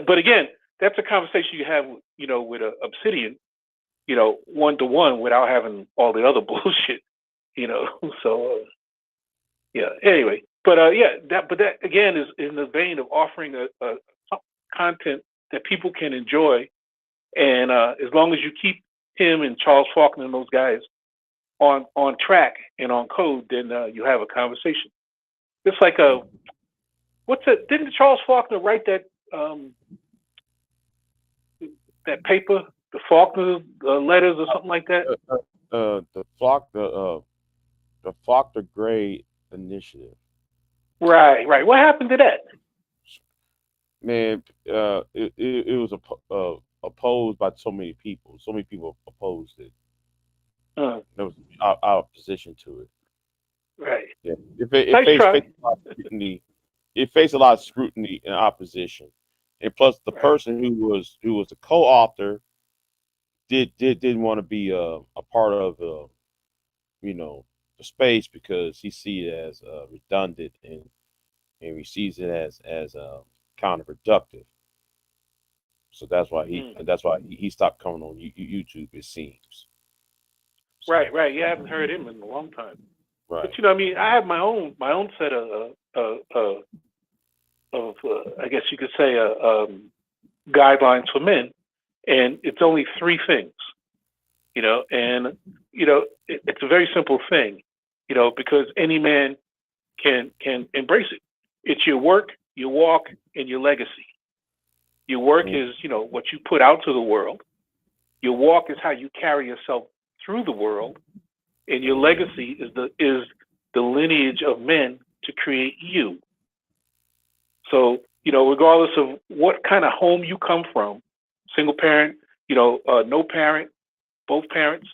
But again, that's a conversation you have with Obsidian, 1-to-1 without having all the other bullshit. So yeah. Anyway, but that again is in the vein of offering a content that people can enjoy, and as long as you keep him and Charles Faulkner and those guys on track and on code, then you have a conversation. It's like what's it? Didn't Charles Faulkner write that that paper, the Faulkner letters or something like that? The Faulkner Gray Initiative. Right. What happened to that? Man, it was opposed by so many people. So many people opposed it. There was our opposition to it. Right. Yeah. It faced a lot of scrutiny. It faced a lot of scrutiny and opposition, and plus the person who was a co-author didn't want to be a part of the space because he sees it as redundant and he sees it as counterproductive. So that's why he stopped coming on YouTube. It seems. So, right. You haven't heard him in a long time. Right. But I have my own set of I guess you could say guidelines for men, and it's only 3 things. And it's a very simple thing, because any man can embrace it. It's your work, your walk, and your legacy. Your work is, what you put out to the world. Your walk is how you carry yourself through the world, and your legacy is the lineage of men to create you. So, regardless of what kind of home you come from, single parent, no parent, both parents,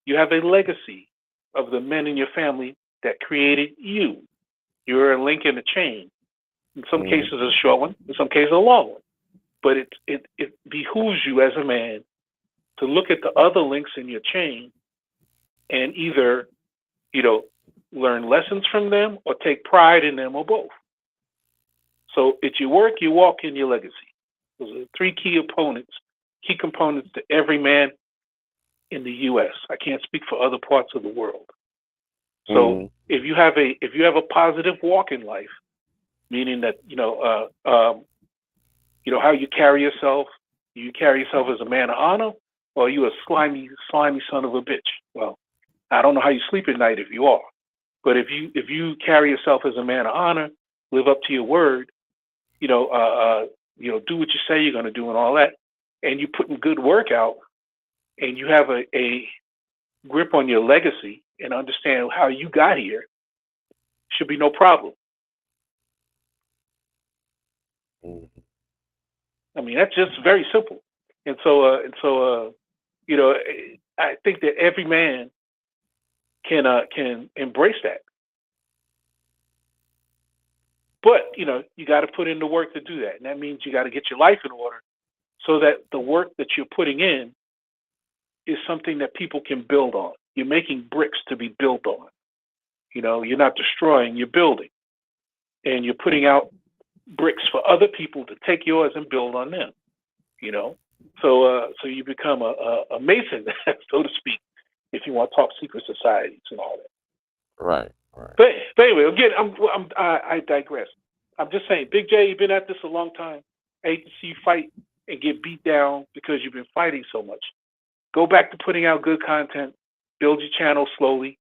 you have a legacy of the men in your family that created you. You're a link in the chain. In some cases, a short one. In some cases, a long one. But it behooves you as a man to look at the other links in your chain and either, learn lessons from them or take pride in them or both. So it's your work, your walk, and your legacy. Those are 3 key components to every man in the U.S. I can't speak for other parts of the world. So if you have a positive walk in life, meaning that how you carry yourself as a man of honor, or are you a slimy son of a bitch? Well, I don't know how you sleep at night if you are, but if you carry yourself as a man of honor, live up to your word, do what you say you're going to do and all that, and you put in good work out, and you have a grip on your legacy and understand how you got here, should be no problem. I mean, that's just very simple. And so I think that every man can embrace that. But, you got to put in the work to do that. And that means you got to get your life in order so that the work that you're putting in is something that people can build on. You're making bricks to be built on. You're not destroying, you're building. And you're putting out bricks for other people to take yours and build on them. So you become a mason, so to speak, if you want to talk secret societies and all that. Right. But anyway, again, I digress. I'm just saying, Big J, you've been at this a long time. I hate to see you fight and get beat down because you've been fighting so much. Go back to putting out good content. Build your channel slowly.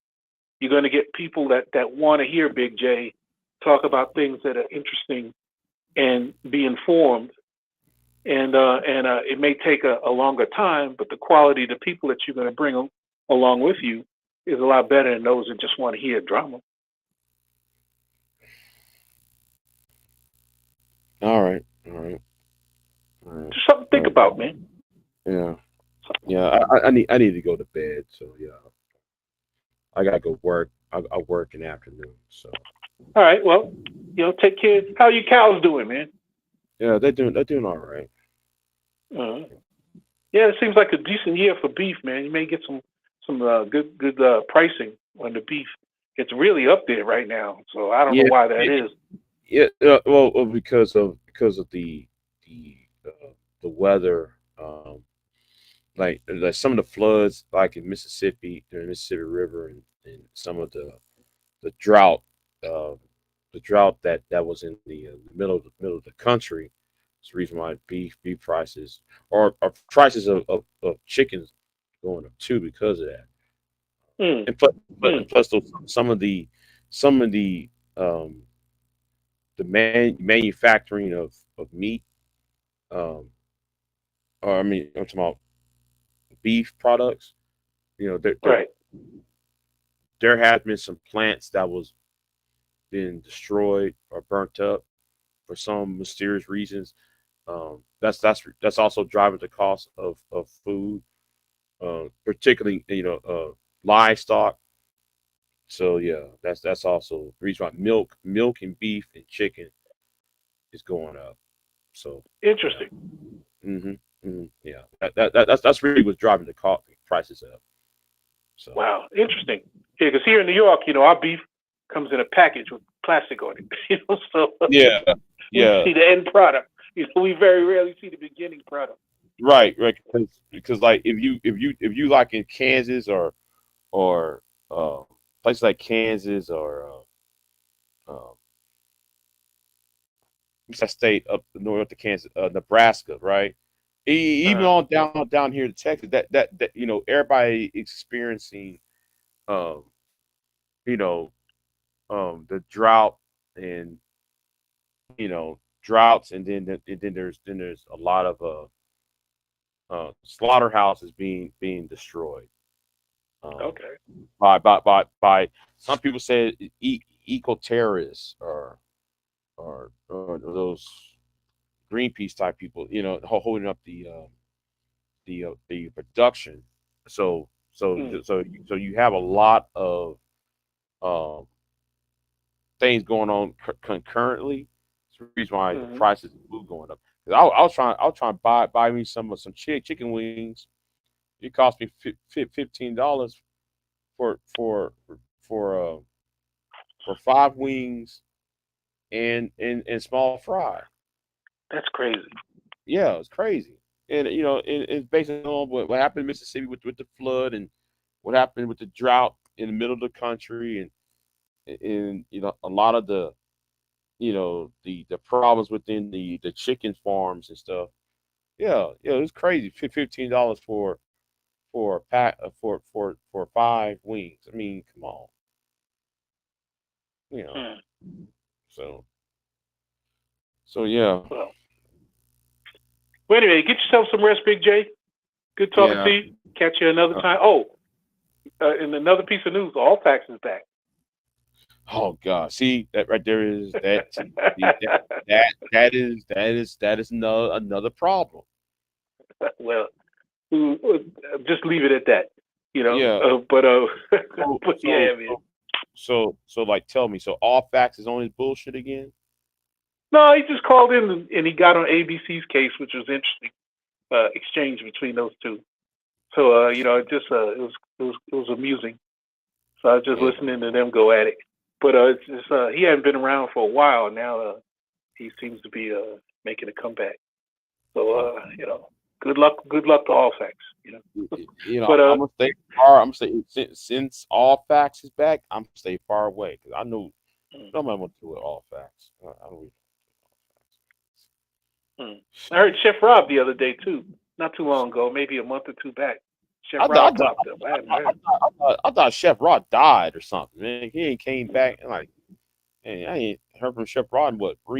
You're going to get people that want to hear Big J talk about things that are interesting, and be informed. And it may take a longer time, but the quality of the people that you're going to bring along with you is a lot better than those that just want to hear drama. All right. Just something to think about, man. Yeah. I need to go to bed. So yeah, I gotta go work. I work in the afternoon. So. All right. Well, take care. How are your cows doing, man? Yeah, they're doing all right. Yeah, it seems like a decent year for beef, man. You may get some good pricing on the beef. It's really up there right now, so I don't know why that is. Yeah, well, because of the weather, like some of the floods, like in Mississippi, the Mississippi River, and some of the drought, that was in the middle of the country. It's the reason why beef prices or prices of chickens going up too because of that. And plus some of the manufacturing of meat, or I mean, I'm talking about beef products. Right. There has been some plants that was been destroyed or burnt up for some mysterious reasons. That's also driving the cost of food, particularly livestock. So yeah, that's also the reason why milk and beef and chicken is going up. So interesting. Yeah, that's really what's driving the prices up. So wow, interesting. Yeah, because here in New York, our beef comes in a package with plastic on it. So yeah. We see the end product. We very rarely see the beginning product. Right. Because like if you like in Kansas or places like Kansas or what's that state up north of Kansas, Nebraska, right? Even on down here to Texas, that everybody experiencing, the drought and droughts, and then there's a lot of slaughterhouses being destroyed. Okay. By some people say eco terrorists or those Greenpeace type people, holding up the production. So you have a lot of things going on concurrently. It's the reason why the prices of food going up. I was trying to buy me some chicken wings. It cost me $15 for 5 wings and small fry. That's crazy. Yeah, it's crazy. And it's based on what happened in Mississippi with the flood, and what happened with the drought in the middle of the country, and a lot of the the problems within the chicken farms and stuff. Yeah, it's crazy. $15 for a pack for 5 wings. I mean, come on. So yeah. Well, anyway, get yourself some rest, Big J. Good talking to you. Catch you another time. And another piece of news: Allfax is back. Oh God! See that right there is that. that is another problem. Well, just leave it at that. Yeah. But yeah, man. So like, tell me. So Allfax is on his bullshit again? No, he just called in and he got on ABC's case, which was interesting. Exchange between those two. So it just it was amusing. So I was just listening to them go at it. But it's just, he hadn't been around for a while now. He seems to be making a comeback. So good luck to Allfax. But I'm gonna stay far. I'm gonna stay since Allfax is back. I'm gonna stay far away because I know nobody wants to do it Allfax. I don't. I heard Chef Rob the other day too, not too long ago, maybe a month or two back. Chef Rob popped up. I thought Chef Rob died or something. Man, he ain't came back. And like, And I ain't heard from Chef Rod in what 4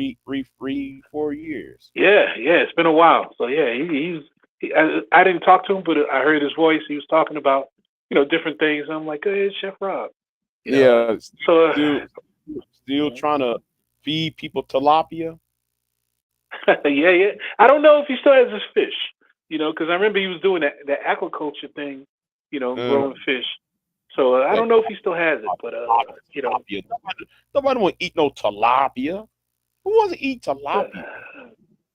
years. Yeah, it's been a while. So yeah, I didn't talk to him, but I heard his voice. He was talking about different things. I'm like, hey, it's Chef Rob. Yeah, So still trying to feed people tilapia. yeah. I don't know if he still has his fish. Because I remember he was doing that aquaculture thing. Growing fish. So I don't know if he still has it, but tilapia. Nobody want to eat no tilapia. Who wants to eat tilapia?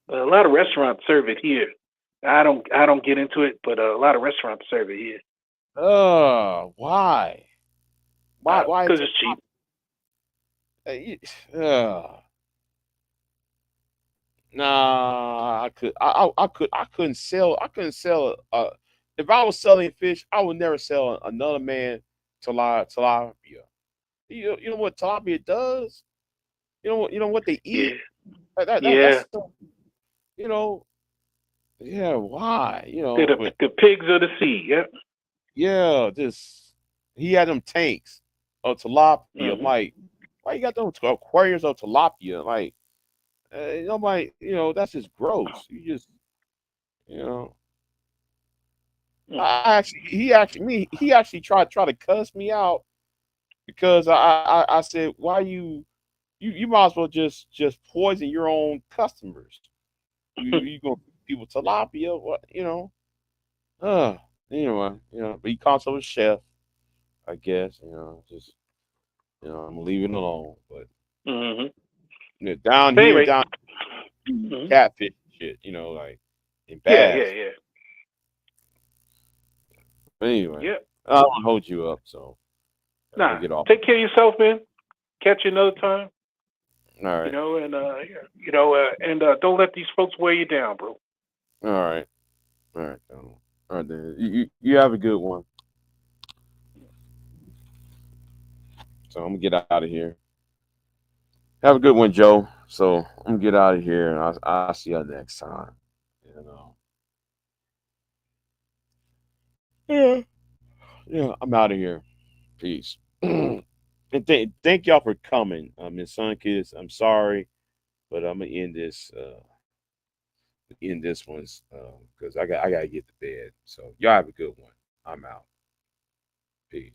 A lot of restaurants serve it here. I don't get into it, but a lot of restaurants serve it here. Why? Why? Because it's cheap. Nah, I couldn't sell. If I was selling fish, I would never sell another man tilapia. You know what tilapia does? You know what they eat. Yeah. Yeah. Why? The pigs of the sea. Yep. Yeah. He had them tanks of tilapia. Mm-hmm. Like, why you got those aquariums of tilapia? Like, nobody. That's just gross. You just, he actually tried to cuss me out because I said, why you might as well just poison your own customers. You gonna people tilapia, what anyway, but he calls himself a chef, I guess, just I'm gonna leave it alone. But down here, catfish shit, like in bass. Yeah. But anyway, Yeah. I don't hold you up, so get off. Take care of yourself, man. Catch you another time. All right. And don't let these folks wear you down, bro. All right. All right, then. You have a good one. So I'm gonna get out of here. Have a good one, Joe. So I'm gonna get out of here, and I'll see you next time. Yeah. I'm out of here. Peace. And thank y'all for coming, Miss Sunkiss. I'm sorry, but I'm gonna end this. End this one because I gotta get to bed. So y'all have a good one. I'm out.